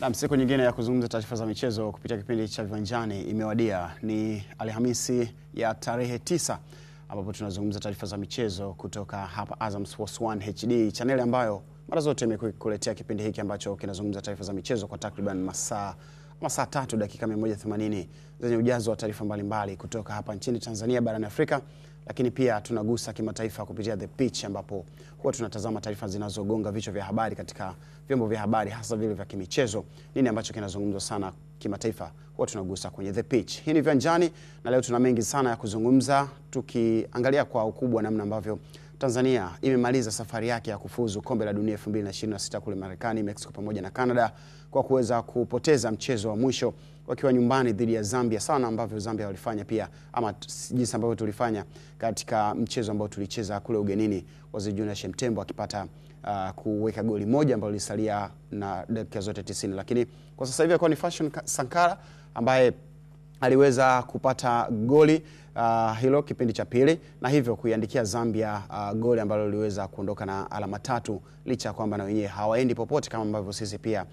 Na siku nyingine ya kuzungumza taarifa za michezo kupitia kipindi cha Viwanjani imewadia. Ni Alhamisi ya tarehe 9 ambapo tunazungumza taarifa za michezo kutoka hapa Azam Sports 1 HD, channel ambayo mara zote imekuletea kipindi hiki ambacho kinazungumza taarifa za michezo kwa takriban masaa 3 dakika 180 zenye ujazo wa taarifa mbalimbali kutoka hapa nchini Tanzania, barani Afrika, lakini pia tunagusa kimataifa kupitia The Pitch ambapo huwa tunatazama taarifa zinazogonga vichwa vya habari katika vyombo vya habari, hasa vile vya kimichezo. Nini ambacho kinazungumzwa sana kimataifa huwa tunagusa kwenye The Pitch. Hii ni Viwanjani na leo tuna mengi sana ya kuzungumza, tukiangalia kwa ukubwa namna ambavyo Tanzania imemaliza safari yake ya kufuzu kombe la dunia 2026 kule Marekani, Mexico pamoja na Canada kwa kuweza kupoteza mchezo wa mwisho wakiwa nyumbani dhidi ya Zambia, sana ambavyo Zambia walifanya pia, ama jinsi ambavyo tulifanya katika mchezo ambao tulicheza kule ugenini, Waziri Junior Shemtembo akipata kuweka goli moja ambalo lisalia na dakika zote 90. Lakini kwa sasa hivi kwa ni Fashion Sankara ambaye aliweza kupata goli hilo kipindi cha pili na hivyo kuiandikia Zambia goli ambalo liweza kuondoka na alama 3, licha kwamba na wenyewe hawaendi popote kama ambavyo sisi pia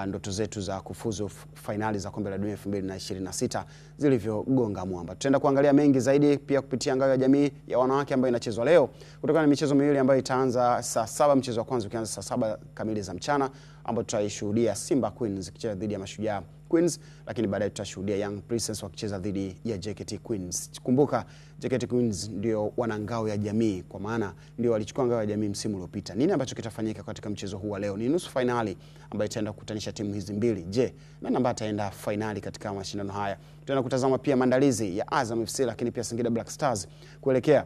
ndoto zetu za kufuzu finali za kombe la dunia 2026 zilivyogonga mwamba. Tutaenda kuangalia mengi zaidi pia kupitia ngao ya jamii ya wanawake ambayo inachezwa leo, kutokana na michezo miwili ambayo itaanza saa 7, mchezo wa kwanza ukianza saa 7 kamili za mchana, ambapo tutaishuhudia Simba Queens ikicheza dhidi ya Mashujaa Queens, lakini baadaye tutashuhudia Young Princess wakicheza dhidi ya JKT Queens. Kumbuka JKT Queens ndio wana ngao ya jamii, kwa maana ndio walichukua ngao ya jamii msimu uliopita. Nini ambacho kitafanyika katika mchezo huu wa leo? Ni nusu finali ambayo itaenda kukutanisha timu hizi mbili. Je, nani ambaye ataenda finali katika mashindano haya? Tutaenda kutazama pia maandalizi ya Azam FC lakini pia Singida Black Stars kuelekea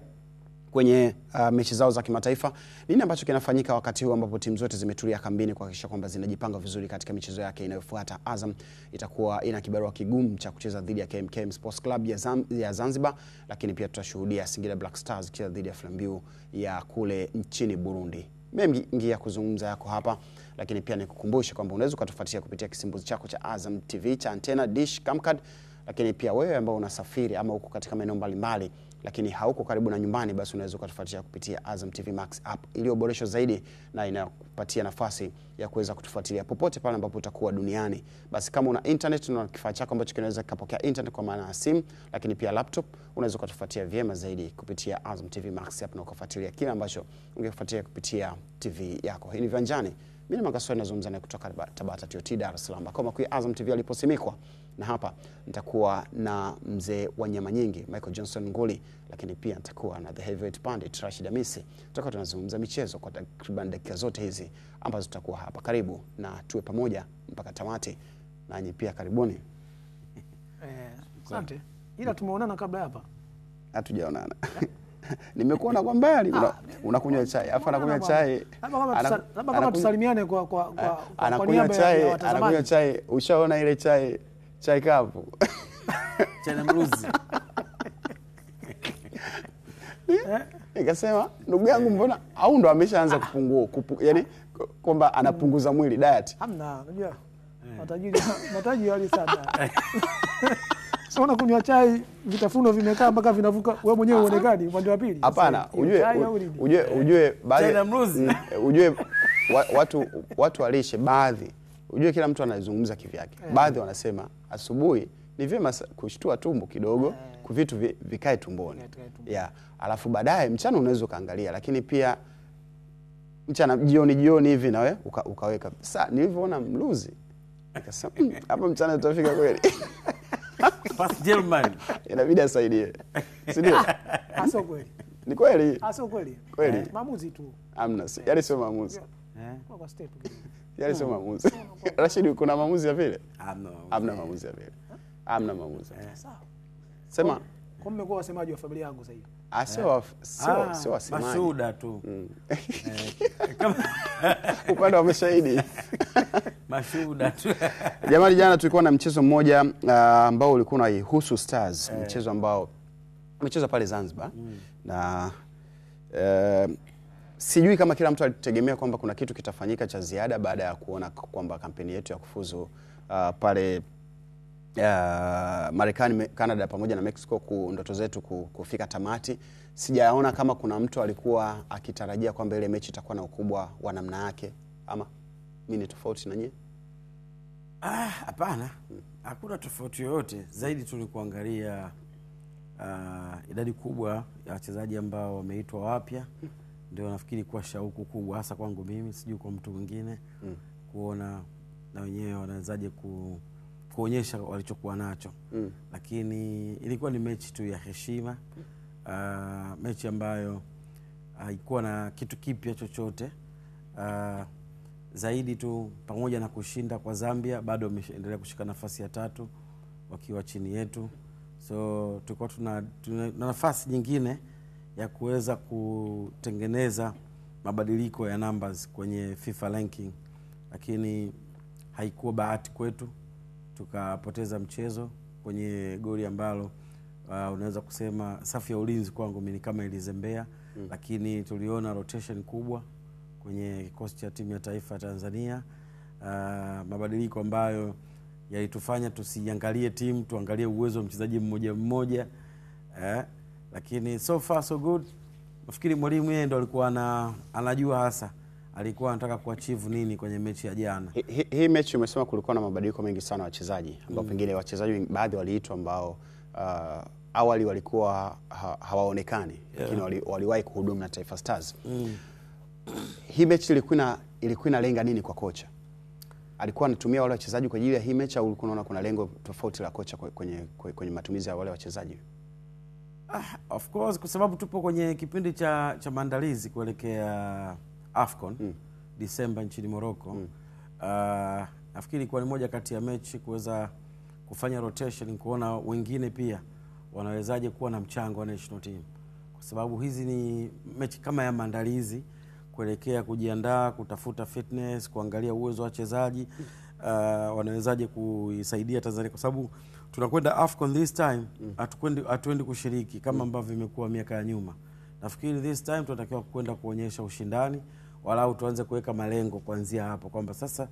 kwenye mechi zao za kimataifa. Nini ambacho kinafanyika wakati huu ambapo timu zote zimetulia kambini kuhakikisha kwamba zinajipanga vizuri katika michezo yake inayofuata? Azam itakuwa ina kibarua kigumu cha kucheza dhidi ya KMKM Sports Club ya Zanzibar, lakini pia tutashuhudia Singida Black Stars kucheza dhidi ya Flambeau ya kule nchini Burundi. Mengi ya kuzungumza yako hapa, lakini pia nikukumbusha kwamba unaweza kutufuatia kupitia kisimbuzi chako cha Azam TV cha antena, dish, camcard, lakini pia wewe ambao unasafiri ama uko katika maeneo mbalimbali lakini hauko karibu na nyumbani, basi unaweza kutufuatia kupitia Azam TV Max app iliyoboreshwa zaidi na inakupatia nafasi ya kuweza kutufuatilia popote pale ambapo utakuwa duniani. Basi kama una internet na kifaa chako ambacho kinaweza kupokea internet kwa maana ya simu, lakini pia laptop, unaweza kutufuatia vyema zaidi kupitia Azam TV Max app na kufuatilia kile ambacho ungefuatilia kupitia TV yako. Hii ni Viwanjani. Mimi ni Mangaswali nazungumza naye kutoka Tabata TOT Dar es Salaam, kama kwa Azam TV aliposimikwa, na hapa nitakuwa na mzee wa nyama nyingi Michael Johnson Nguli, lakini pia nitakuwa na the heavyweight pandit Rashid Hamisi. Tutakuwa tunazungumza michezo kwa takriban dakika zote hizi ambazo tutakuwa hapa. Karibu na tuwe pamoja mpaka tamati, nanyi pia karibuni. Asante. Ila tumeonana kabla hapa? Hatujaonana. Nimekuona kwa mbali unakunywa chai, afa anakunywa chai. Labda kama tusalimiane kwa niaba ya watazamaji. Anakunywa chai, ushaona ile chai kavu. Chai na mruzi. Nikasema ndugu yangu, mbona au ndo ameshaanza kupungua, yani kwamba anapunguza mwili diet? Hamna, unajua matajiri hali sana. Sasa kunywa chai, vitafuno vimekaa mpaka vinavuka, wewe mwenyewe uonekani upande wa pili. Hapana, ujue baadhi, ujue watu walishe baadhi, ujue kila mtu anazungumza kivyake. Baadhi wanasema asubuhi ni vyema kushtua tumbo kidogo, vitu vikae tumboni. Alafu baadaye mchana unaweza kaangalia, lakini pia mchana jioni hivi na wewe ukaweka. Sasa nilivyoona mluzi nikasema hapa mchana tutafika kweli. Fast German inabidi asaidie. Si ndio? Aso kweli. Ni kweli? Aso kweli. Kweli. Maamuzi tu. Amna, yale sio maamuzi. Kwa step. Yale sio maamuzi. Rashid, kuna maamuzi ya vile? Hamna maamuzi ya vile. Hamna maamuzi. Sawa. Sema. Kwa mmekuwa wasemaji wa familia yangu sasa hivi. Sio wasemaji. Mashuhuda tu. Upande wa mashahidi. Mashuhuda tu. Jamani, jana tulikuwa na mchezo mmoja ambao ulikuwa unahusu Stars, mchezo ambao umechezwa pale Zanzibar. Na sijui kama kila mtu alitegemea kwamba kuna kitu kitafanyika cha ziada baada ya kuona kwamba kampeni yetu ya kufuzu pale Marekani, Canada pamoja na Mexico, ndoto zetu kufika tamati. Sijaona kama kuna mtu alikuwa akitarajia kwamba ile mechi itakuwa na ukubwa wa namna yake, ama mimi ni tofauti na nyinyi? Hapana. Hakuna tofauti yoyote. Zaidi tulikuangalia idadi kubwa ya wachezaji ambao wameitwa wapya. Ndio nafikiri kwa shauku kubwa hasa kwangu mimi, sijui kwa mtu mwingine, kuona na wenyewe wanawezaje kuonyesha walichokuwa nacho. Lakini ilikuwa ni mechi tu ya heshima. Mechi ambayo haikuwa na kitu kipya chochote. Zaidi tu pamoja na kushinda kwa Zambia, bado wameendelea kushika nafasi ya 3 wakiwa chini yetu. So tulikuwa tuna nafasi nyingine ya kuweza kutengeneza mabadiliko ya numbers kwenye FIFA ranking, lakini haikuwa bahati kwetu. Tukapoteza mchezo kwenye goli ambalo unaweza kusema safu ya ulinzi kwangu mimi kama ilizembea. Lakini tuliona rotation kubwa kwenye kikosi cha timu ya taifa ya Tanzania. Mabadiliko ambayo yalitufanya tusiangalie timu, tuangalie uwezo wa mchezaji mmoja mmoja. Lakini so far so good. Nafikiri mwalimu yeye ndo alikuwa anajua hasa alikuwa anataka kuachieve nini kwenye mechi ya jana. Hii mechi umesema kulikuwa na mabadiliko mengi sana wachezaji, ambao pengine wachezaji baadhi waliitwa ambao awali walikuwa hawaonekani, lakini waliwahi kuhudumu na Taifa Stars. Hii mechi ilikuwa inalenga nini kwa kocha? Alikuwa anatumia wale wachezaji kwa ajili ya hii mechi, au ulikuwa unaona kuna lengo tofauti la kocha kwenye matumizi ya wale wachezaji? Of course, kwa sababu tupo kwenye kipindi cha maandalizi kuelekea AFCON Disemba nchini Morocco. Nafikiri kwa ni moja kati ya mechi kuweza kufanya rotation, kuona wengine pia wanawezaje kuwa na mchango wa national team, kwa sababu hizi ni mechi kama ya maandalizi kuelekea kujiandaa, kutafuta fitness, kuangalia uwezo wa wachezaji wanawezaje kuisaidia Tanzania, kwa sababu tunakwenda AFCON this time. Hatuendi kushiriki kama ambavyo imekuwa miaka ya nyuma. Nafikiri this time tunatakiwa kwenda kuonyesha ushindani, walau tuanze kuweka malengo kuanzia hapo, kwamba sasa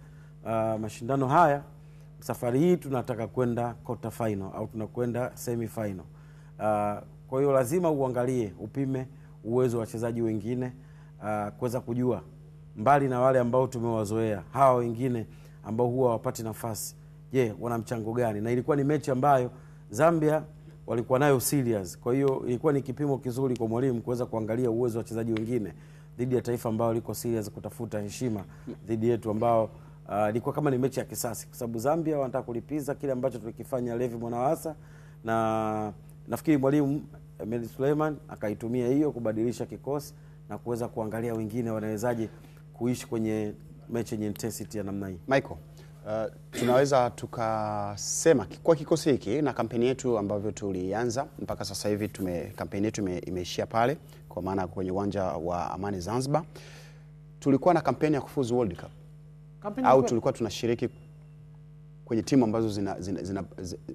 mashindano haya safari hii tunataka kwenda quarter final au tunakwenda semi final. Kwa hiyo lazima uangalie, upime uwezo wa wachezaji wengine, kuweza kujua mbali na wale ambao tumewazoea, hawa wengine ambao huwa wapati nafasi, je, wana mchango gani? Na ilikuwa ni mechi ambayo Zambia walikuwa nayo serious. Kwa hiyo ilikuwa ni kipimo kizuri kwa mwalimu kuweza kuangalia uwezo wa wachezaji wengine dhidi ya taifa ambao liko serious kutafuta heshima dhidi yetu, ambao ilikuwa kama ni mechi ya kisasi, kwa sababu Zambia wanataka kulipiza kile ambacho tulikifanya Levi Mwanawasa. Na nafikiri mwalimu Ahmed Suleiman akaitumia hiyo kubadilisha kikosi na kuweza kuangalia wengine wanawezaje kuishi kwenye mechi yenye intensity ya namna hii. Michael, tunaweza tukasema kwa kikosi hiki na kampeni yetu ambavyo tulianza mpaka sasa hivi, kampeni yetu imeishia pale, kwa maana kwenye uwanja wa Amani Zanzibar. Tulikuwa na kampeni ya kufuzu World Cup, au tulikuwa tunashiriki kwenye timu ambazo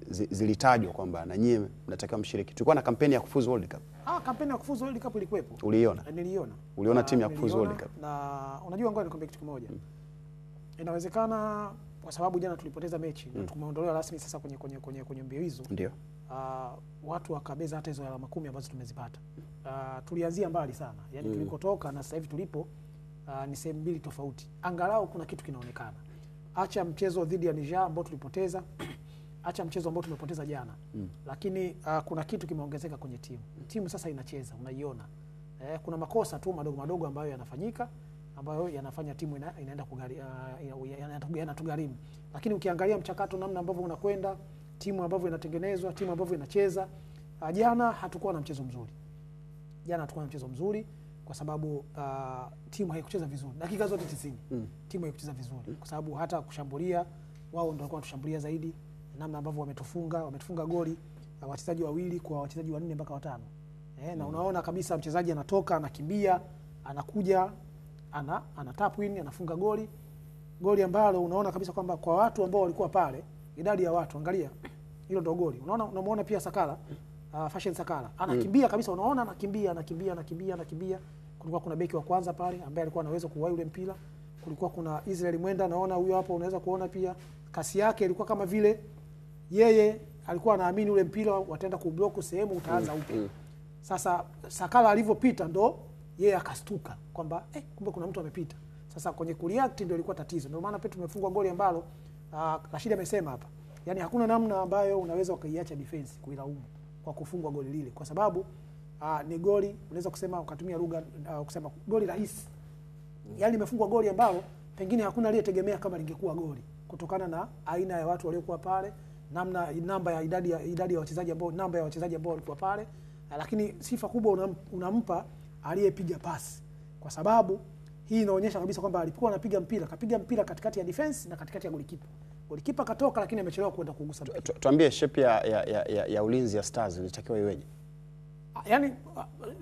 zilitajwa kwamba na nyie mnatakiwa mshiriki? Tulikuwa na kampeni ya kufuzu World Cup. Kampeni ya kufuzu World Cup ilikuwepo. Uliiona? Niliona. Uliona timu ya kufuzu World Cup? Na unajua, ngoja nikwambie kitu kimoja. Inawezekana kwa sababu jana tulipoteza mechi na tumeondolewa rasmi sasa kwenye mbio hizo. Ndio. Watu wakabeza hata hizo alama 10 ambazo tumezipata. Tulianzia mbali sana. Yaani tulikotoka na sasa hivi tulipo ni sehemu mbili tofauti. Angalau kuna kitu kinaonekana. Acha mchezo dhidi ya Niger ambao tulipoteza, acha mchezo ambao tumepoteza jana. Lakini kuna kitu kimeongezeka kwenye timu. Timu sasa inacheza, unaiona. Kuna makosa tu madogo ambayo yanafanyika, ambayo yanafanya timu inaenda yanatugharimu. Lakini ukiangalia mchakato namna ambavyo unakwenda, timu ambavyo inatengenezwa, timu ambavyo inacheza, jana hatukuwa na mchezo mzuri. Jana hatukuwa na mchezo mzuri kwa sababu timu haikucheza vizuri. Dakika zote 90. Timu haikucheza vizuri kwa sababu hata kushambulia wao ndio walikuwa wanatushambulia zaidi. Namna ambavyo wametufunga goli wachezaji wawili kwa wachezaji 4 mpaka 5. Na unaona kabisa mchezaji anatoka, anakimbia, anakuja, ana tap win, anafunga goli ambalo unaona kabisa kwamba kwa watu ambao walikuwa pale, idadi ya watu, angalia hilo ndio goli. Unamuona pia Sakala, Fashion Sakala anakimbia kabisa, unaona anakimbia. Kulikuwa kuna beki wa kwanza pale ambaye alikuwa anaweza kuwahi ule mpira. Kulikuwa kuna Israel Mwenda, naona huyo hapo, unaweza kuona pia kasi yake ilikuwa kama vile yeye alikuwa anaamini ule mpira wataenda kublock sehemu utaanza upya. Sasa Sakala alivyopita ndo yeye akastuka kwamba kumbe kuna mtu amepita. Sasa kwenye kureact ndio ilikuwa tatizo. Ndio maana pia tumefungwa goli ambalo Rashid amesema hapa, yani hakuna namna ambayo unaweza ukaiacha defense kuilaumu kwa kufungwa goli lile, kwa sababu ni goli, unaweza kusema ukatumia lugha kusema goli rahisi. Yani imefungwa goli ambalo pengine hakuna aliyetegemea kama lingekuwa goli, kutokana na aina ya watu waliokuwa pale, namba ya idadi ya wachezaji ambao walikuwa pale, lakini sifa kubwa unampa aliyepiga pasi, kwa sababu hii inaonyesha kabisa kwamba alikuwa anapiga mpira, kapiga mpira katikati ya defense na katikati ya golikipa. Golikipa katoka, lakini amechelewa kwenda kugusa mpira. Tuambie shape ya ulinzi ya Stars ilitakiwa iweje? Yani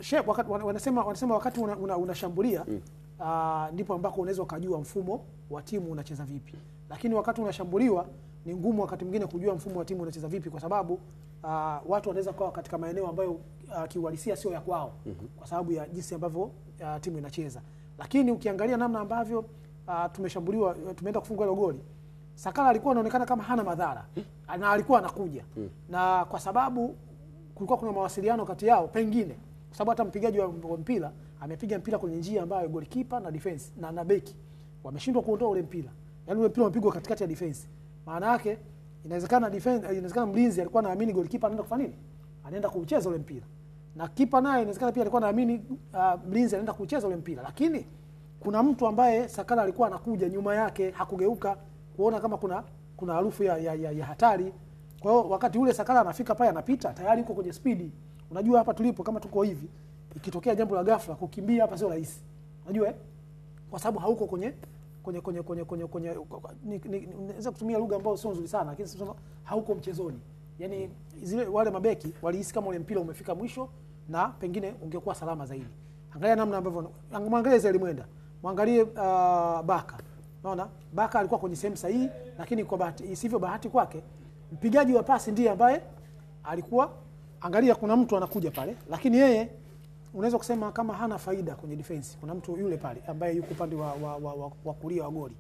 shape wanasema wakati unashambulia ndipo ambako unaweza kujua mfumo wa timu unacheza vipi. Lakini wakati unashambuliwa ni ngumu wakati mwingine kujua mfumo wa timu unacheza vipi, kwa sababu watu wanaweza kuwa katika maeneo ambayo kiuhalisia sio ya kwao, kwa sababu ya jinsi ambavyo timu inacheza. Lakini ukiangalia namna ambavyo tumeshambuliwa, tumeenda kufunga ile goli, Sakala alikuwa anaonekana kama hana madhara na alikuwa anakuja, na kwa sababu kulikuwa kuna mawasiliano kati yao, pengine kwa sababu hata mpigaji wa mpira amepiga mpira kwenye njia ambayo goalkeeper na defense na beki wameshindwa kuondoa ule mpira. Yaani ule mpira umepigwa katikati ya defense. Maana yake inawezekana mlinzi alikuwa anaamini goalkeeper anaenda kufanya nini? Anaenda kucheza ule mpira. Na kipa naye inawezekana pia alikuwa anaamini mlinzi anaenda kucheza ule mpira. Lakini kuna mtu ambaye Sakala alikuwa anakuja nyuma yake, hakugeuka kuona kama kuna harufu ya hatari. Kwa hiyo wakati ule Sakala anafika pale, anapita tayari yuko kwenye speed. Unajua hapa tulipo kama tuko hivi, ikitokea jambo la ghafla kukimbia hapa sio rahisi. Unajua kwa sababu hauko kwenye naweza kutumia lugha ambayo sio nzuri sana, lakini sema hauko mchezoni. Yaani wale mabeki walihisi kama ule mpira umefika mwisho na pengine ungekuwa salama zaidi. Angalia namna ambavyo muangalie Zeli Mwenda, muangalie Baka. Unaona? Baka alikuwa kwenye sehemu sahihi, lakini kwa bahati isivyo bahati kwake, mpigaji wa pasi ndiye ambaye alikuwa, angalia kuna mtu anakuja pale, lakini yeye unaweza kusema kama hana faida kwenye defense. Kuna mtu yule pale ambaye yuko upande wa kulia wa goli.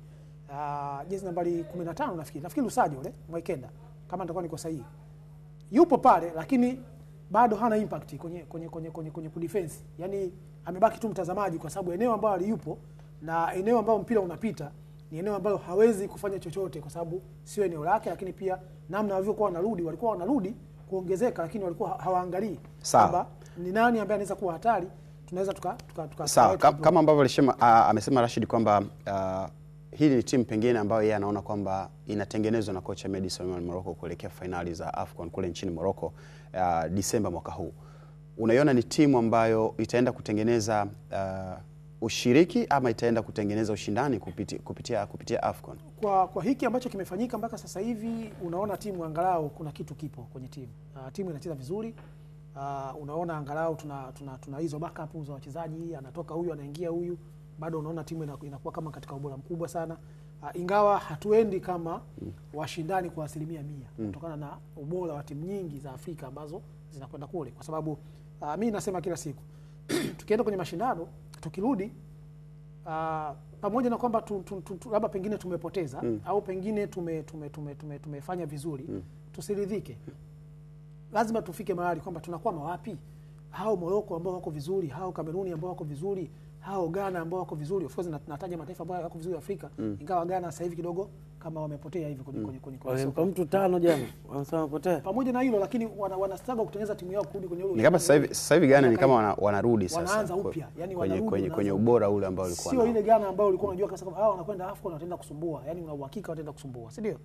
Jezi nambari 15 nafikiri Lusajo yule Mwaikenda, kama nitakuwa niko sahihi. Yupo pale lakini bado hana impact kwenye defense. Yaani amebaki tu mtazamaji, kwa sababu eneo ambalo aliupo na eneo ambalo mpira unapita ni eneo ambalo hawezi kufanya chochote, kwa sababu sio eneo lake. Lakini pia namna walivyokuwa walikuwa wanarudi kuongezeka, lakini walikuwa hawaangalii kwamba ni nani ambaye anaweza kuwa hatari. Tunaweza sawa kama ambavyo amesema Rashid kwamba hili ni timu pengine ambayo yeye anaona kwamba inatengenezwa na kocha Medi Suleiman Morocco kuelekea finali za AFCON kule nchini Morocco Disemba mwaka huu. Unaiona ni timu ambayo itaenda kutengeneza ushiriki ama itaenda kutengeneza ushindani kupitia AFCON? Kwa hiki ambacho kimefanyika mpaka sasa hivi, unaona timu angalau kuna kitu kipo kwenye timu. Timu inacheza vizuri. Unaona angalau tuna hizo backup za wachezaji, anatoka huyu anaingia huyu, bado unaona timu inakuwa kama katika ubora mkubwa sana. Ingawa hatuendi kama washindani kwa 100% kutokana na ubora wa timu nyingi za Afrika ambazo zinakwenda kule, kwa sababu mimi nasema kila siku tukienda kwenye mashindano, tukirudi pamoja na kwamba labda pengine tumepoteza au pengine tumefanya vizuri, tusiridhike. Lazima tufike mahali kwamba tunakuwa wapi. Hao Morocco ambao wako vizuri, hao Kameruni ambao wako vizuri, hao Ghana ambao wako vizuri. Of course nataja mataifa ambayo wako vizuri Afrika, ingawa Ghana sasa hivi kidogo kama wamepotea hivi kwenye soka. Mtu 5 jana wanasema wamepotea. Pamoja na hilo, lakini wana struggle kutengeneza timu yao kurudi kwenye ule. Ni kama sasa hivi Ghana ni kama wanarudi sasa. Wanaanza upya, yani wanarudi kwenye ubora ule ambao ulikuwa nao. Sio ile Ghana ambao ulikuwa unajua kama hao wanakwenda AFCON wataenda kusumbua. Yani una uhakika wataenda kusumbua, si ndio?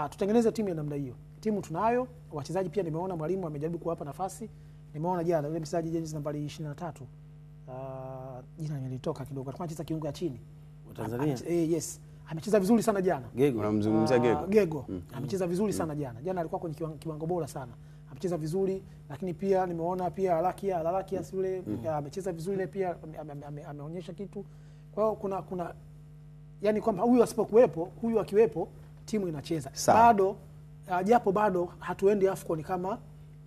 Tutengeneze timu ya namna hiyo. Timu tunayo, wachezaji pia nimeona mwalimu amejaribu kuwapa nafasi. Nimeona jana yule mchezaji jezi nambari 23. Jina nilitoka kidogo. Alikuwa anacheza kiungo ya chini. Wa Tanzania? Yes. Amecheza vizuri sana jana. Gego, unamzungumzia Gego. Amecheza vizuri sana jana. Jana alikuwa kwenye kiwango bora sana. Amecheza vizuri, lakini pia nimeona pia Lalakia yule amecheza vizuri pia, ameonyesha kitu. Kwa hiyo kuna yani kwamba huyu asipokuwepo, huyu akiwepo timu inacheza. Bado japo bado hatuendi AFCON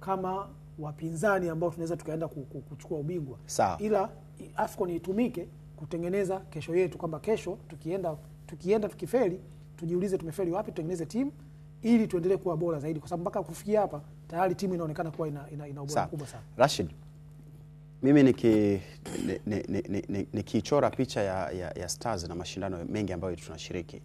kama wapinzani ambao tunaweza tukaenda kuchukua ubingwa. Ila AFCON itumike kutengeneza kesho yetu, kwamba kesho tukienda tukifeli, tujiulize tumefeli wapi, tutengeneze timu ili tuendelee kuwa bora zaidi, kwa sababu mpaka kufikia hapa tayari timu inaonekana kuwa ina ubora mkubwa sana. Rashid, mimi nikichora picha ya Stars na mashindano mengi ambayo tunashiriki,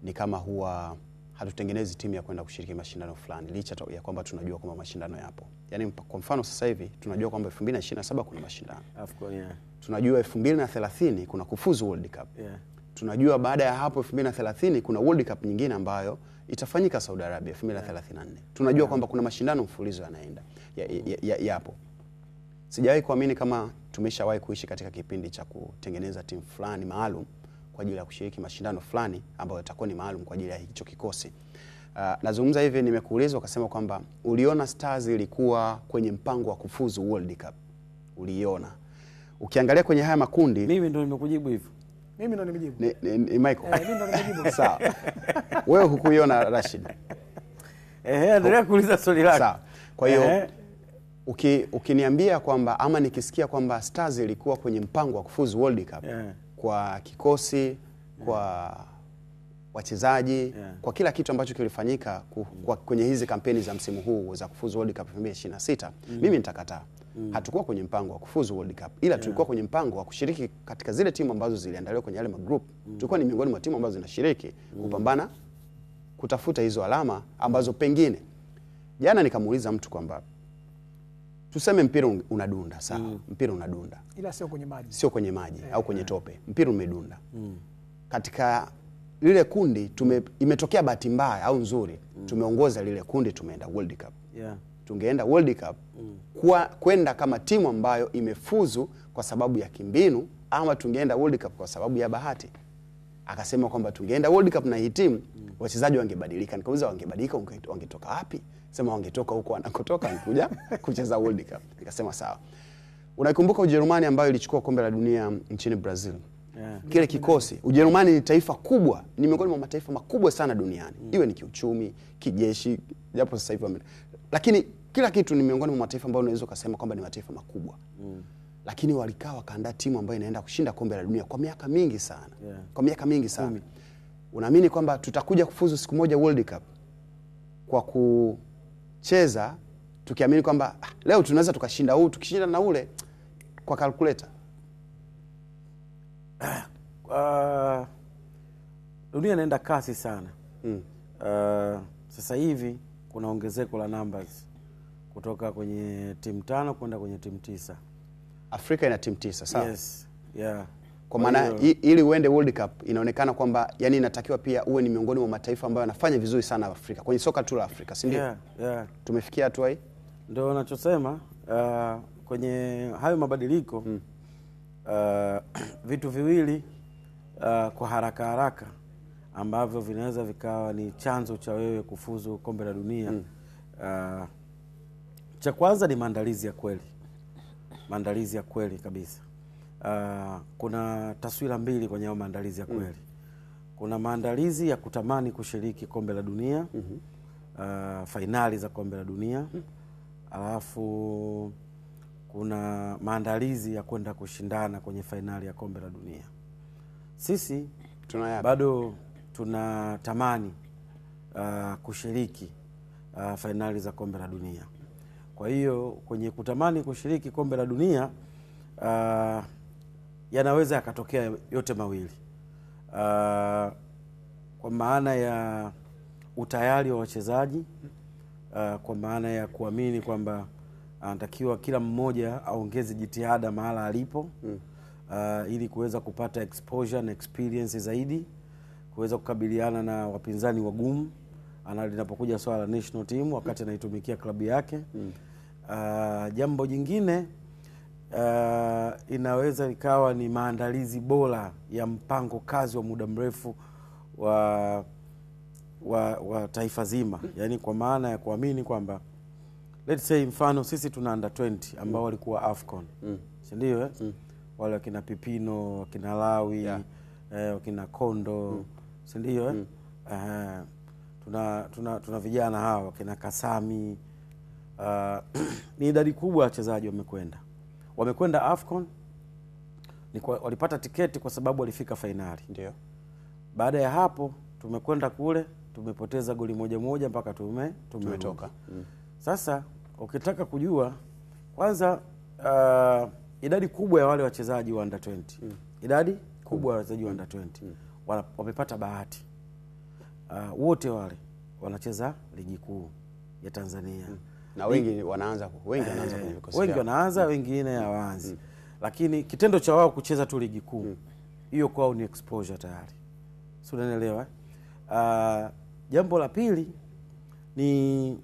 ni kama huwa hatutengenezi timu ya kwenda kushiriki mashindano fulani licha ya kwamba tunajua kwamba mashindano yapo. Yaani kwa mfano sasa hivi tunajua kwamba 2027 kuna mashindano. Of course, yeah. Tunajua 2030 kuna kufuzu World Cup. Yeah. Tunajua baada ya hapo 2030 kuna World Cup nyingine ambayo itafanyika Saudi Arabia 2034. Tunajua kwamba kuna mashindano mfululizo yanaenda. Yapo. Sijawahi kuamini kama tumeshawahi kuishi katika kipindi cha kutengeneza timu fulani maalum kwa ajili ya kushiriki mashindano fulani ambayo yatakuwa ni maalum kwa ajili ya hicho kikosi. Nazungumza hivi, nimekuuliza ukasema kwamba uliona Stars ilikuwa kwenye mpango wa kufuzu World Cup. Uliona. Ukiangalia kwenye haya makundi, mimi ndo nimekujibu hivyo. Mimi ndo nimejibu. Michael. Mimi ndo nimejibu. Sawa. Wewe hukuiona Rashid. Endelea kuuliza swali lako. Sawa. Kwa hiyo ukiniambia kwamba ama nikisikia kwamba Stars ilikuwa kwenye mpango wa kufuzu World Cup kwa kikosi, kwa wachezaji, kwa kila kitu ambacho kilifanyika kwenye hizi kampeni za msimu huu za kufuzu World Cup 2026, mimi nitakataa. Hatukuwa kwenye mpango wa kufuzu World Cup, ila tulikuwa kwenye mpango wa kushiriki katika zile timu ambazo ziliandaliwa kwenye yale magroup. Tulikuwa ni miongoni mwa timu ambazo zinashiriki kupambana kutafuta hizo alama ambazo pengine. Jana nikamuuliza mtu kwamba tuseme mpira unadunda, sawa? Mpira unadunda. Ila sio kwenye maji. Sio kwenye maji au kwenye tope. Mpira umedunda. Katika lile kundi imetokea bahati mbaya au nzuri. Tumeongoza lile kundi, tumeenda World Cup. Tungeenda World Cup kwenda kama timu ambayo imefuzu kwa sababu ya kimbinu, ama tungeenda World Cup kwa sababu ya bahati. Akasema kwamba tungeenda World Cup na hii timu wachezaji wangebadilika. Nikauliza wangebadilika wangetoka wapi? Sema wangetoka huko wanakotoka kuja kucheza World Cup. Nikasema sawa. Unakumbuka Ujerumani ambayo ilichukua kombe la dunia nchini Brazil? Kile kikosi, Ujerumani ni taifa kubwa, ni miongoni mwa mataifa makubwa sana duniani. Iwe ni kiuchumi, kijeshi, japo sasa hivi lakini kila kitu ni miongoni mwa mataifa ambayo unaweza kusema kwamba ni mataifa makubwa. Lakini walikaa wakaandaa timu ambayo inaenda kushinda kombe la dunia kwa miaka mingi sana. Kwa miaka mingi sana. Unaamini kwamba tutakuja kufuzu siku moja World Cup kwa kucheza tukiamini kwamba leo tunaweza tukashinda huu, tukishinda na ule kwa calculator? Dunia inaenda kasi sana. Sasa hivi kuna ongezeko la numbers kutoka kwenye timu 5 kwenda kwenye timu 9. Afrika ina timu 9, sawa? Yes. Yeah. Kwa maana ili uende World Cup inaonekana kwamba yani inatakiwa pia uwe ni miongoni mwa mataifa ambayo yanafanya vizuri sana Afrika kwenye soka tu la Afrika, si ndio? Tumefikia hatua hii. Ndio ninachosema, kwenye hayo mabadiliko vitu viwili kwa haraka ambavyo vinaweza vikawa ni chanzo cha wewe kufuzu kombe la dunia. Cha kwanza ni maandalizi ya kweli. Maandalizi ya kweli kabisa. Kuna taswira mbili kwenye hayo maandalizi ya kweli. Kuna maandalizi ya kutamani kushiriki kombe la dunia, fainali za kombe la dunia. Alafu kuna maandalizi ya kwenda kushindana kwenye fainali ya kombe la dunia. Sisi bado tunatamani kushiriki fainali za kombe la dunia. Kwa hiyo kwenye kutamani kushiriki kombe la dunia yanaweza yakatokea yote mawili. Kwa maana ya utayari wa wachezaji, kwa maana ya kuamini kwamba anatakiwa kila mmoja aongeze jitihada mahala alipo, ili kuweza kupata exposure na experience zaidi, kuweza kukabiliana na wapinzani wagumu linapokuja swala la national team wakati anaitumikia klabu yake. Jambo jingine inaweza ikawa ni maandalizi bora ya mpango kazi wa muda mrefu wa taifa zima. Yani kwa maana ya kuamini kwamba let's say mfano sisi tuna under 20 ambao walikuwa AFCON. Si ndio? Wale wakina Pipino, wakina Lawi, wakina Kondo, si ndio? Tuna vijana hawa wakina Kasami. Ni idadi kubwa wachezaji wamekwenda AFCON. Walipata tiketi kwa sababu walifika fainali. Ndio. Baada ya hapo tumekwenda kule, tumepoteza goli 1-1 mpaka tumetoka. Sasa ukitaka kujua kwanza, idadi kubwa ya wale wachezaji wa under 20. Idadi kubwa ya wachezaji wa under 20 wamepata bahati. wote wale wanacheza ligi kuu ya Tanzania. Na wengi wanaanza kwenye vikosi. Wengi wanaanza, wengine hawaanzi. Lakini kitendo cha wao kucheza tu ligi kuu, hiyo kwao ni exposure tayari. Si unanielewa? Jambo la pili ni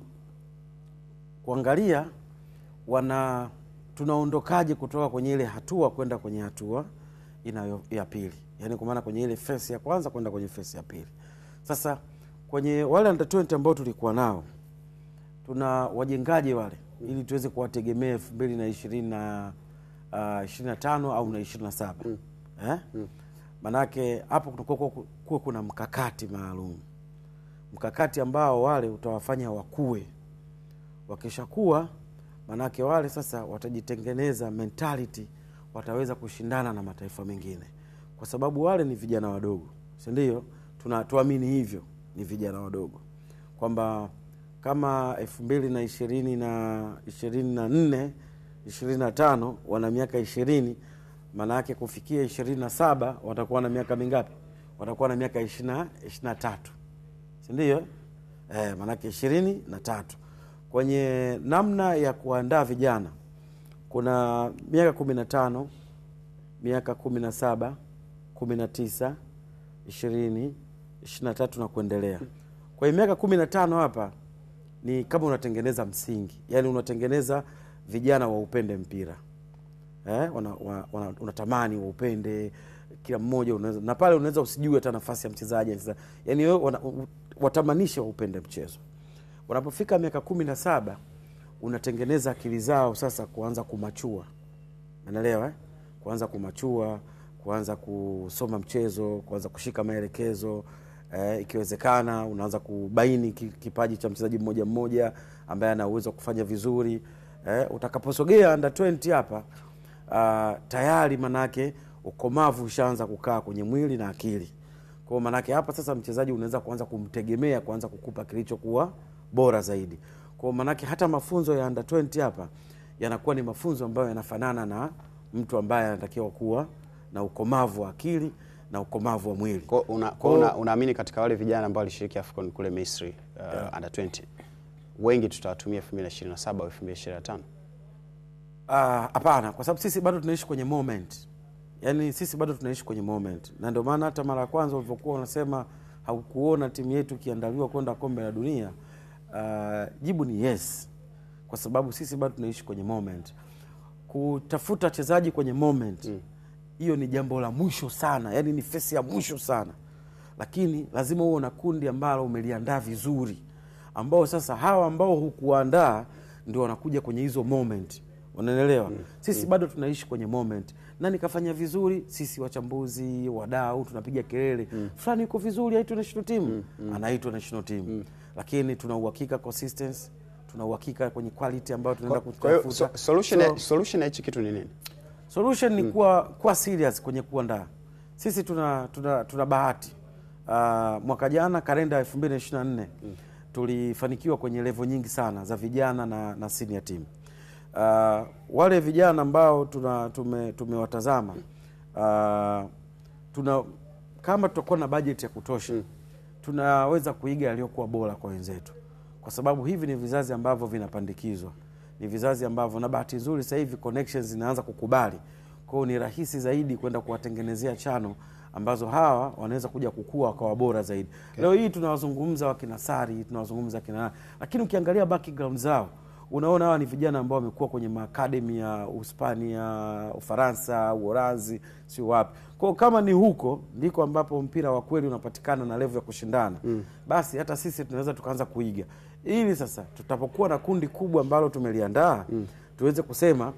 kuangalia tunaondokaje kutoka kwenye ile hatua kwenda kwenye hatua ya pili. Yaani kwa maana kwenye ile phase ya kwanza kwenda kwenye phase ya pili. Sasa kwenye wale under 20 ambao tulikuwa nao, tuna wajengaje wale ili tuweze kuwategemea 2025 au na 27. Manake hapo kunakuwa kuna mkakati maalum. Mkakati ambao wale utawafanya wakue. Wakishakuwa, manake wale sasa watajitengeneza mentality, wataweza kushindana na mataifa mengine. Kwa sababu wale ni vijana wadogo. Si ndio? Tuamini hivyo, ni vijana wadogo. Kwamba kama 2024, 25 wana miaka 20, manake kufikia 27 watakuwa na miaka mingapi? Watakuwa na miaka 23. Si ndio? Manake 23. Kwenye namna ya kuandaa vijana kuna miaka 15, miaka 17, 19, 20, 23 na kuendelea. Kwa miaka 15 hapa ni kama unatengeneza msingi. Yaani unatengeneza vijana wa upende mpira. Unatamani wa upende kila mmoja, unaweza na pale unaweza usijue hata nafasi ya mchezaji. Yaani watamanisha wa upende mchezo. Wanapofika miaka 17 unatengeneza akili zao sasa kuanza kumachua. Unaelewa? Kuanza kumachua, kuanza kusoma mchezo, kuanza kushika maelekezo. Ikiwezekana unaanza kubaini kipaji cha mchezaji mmoja mmoja ambaye ana uwezo kufanya vizuri. Utakaposogea under 20 hapa, tayari manake ukomavu ushaanza kukaa kwenye mwili na akili. Kwa manake hapa sasa mchezaji unaweza kuanza kumtegemea, kuanza kukupa kilichokuwa bora zaidi. Kwa manake hata mafunzo ya under 20 hapa yanakuwa ni mafunzo ambayo yanafanana na mtu ambaye anatakiwa kuwa na ukomavu wa akili na ukomavu wa mwili. Kwa unaamini katika wale vijana ambao walishiriki AFCON kule Misri, under 20, wengi tutawatumia 2027 au 2025? Hapana, kwa sababu sisi bado tunaishi kwenye moment. Yaani sisi bado tunaishi kwenye moment. Na ndio maana hata mara ya kwanza ulipokuwa unasema haukuona timu yetu kiandaliwa kwenda kombe la dunia, jibu ni yes. Kwa sababu sisi bado tunaishi kwenye moment. Kutafuta wachezaji kwenye moment, hiyo ni jambo la mwisho sana. Yaani ni phase ya mwisho sana. Lakini lazima uwe na kundi ambalo umeliandaa vizuri, ambao sasa hawa ambao hukuandaa ndio wanakuja kwenye hizo moment. Unaelewa? Sisi bado tunaishi kwenye moment. Nani kafanya vizuri? Sisi wachambuzi, wadau tunapiga kelele. Fulani yuko vizuri, aitwe national team. Anaitwa national team. Lakini tuna uhakika consistency, tuna uhakika kwenye quality ambayo tunaenda kutafuta. Solution ya hichi kitu ni nini? Solution ni kuwa serious kwenye kuandaa. Sisi tuna bahati. Mwaka jana kalenda 2024 tulifanikiwa kwenye level nyingi sana za vijana na senior team. Wale vijana ambao tumewatazama, kama tutakuwa na budget ya kutosha, tunaweza kuiga yaliyokuwa bora kwa wenzetu. Kwa sababu hivi ni vizazi ambavyo vinapandikizwa. Ni vizazi ambavyo na bahati nzuri sasa hivi connections zinaanza kukubali. Kwa hiyo ni rahisi zaidi kwenda kuwatengenezea chano ambazo hawa wanaweza kuja kukua kwa bora zaidi. Leo hii tunawazungumza wakina Sari, tunawazungumza kina, lakini ukiangalia background zao unaona hawa ni vijana ambao wamekuwa kwenye maakademi ya Hispania, Ufaransa, Uholanzi, sio wapi. Kwa kama ni huko ndiko ambapo mpira wa kweli unapatikana na level ya kushindana, basi hata sisi tunaweza tukaanza kuiga. Ili sasa tutapokuwa na kundi kubwa ambalo tumeliandaa, tuweze kusema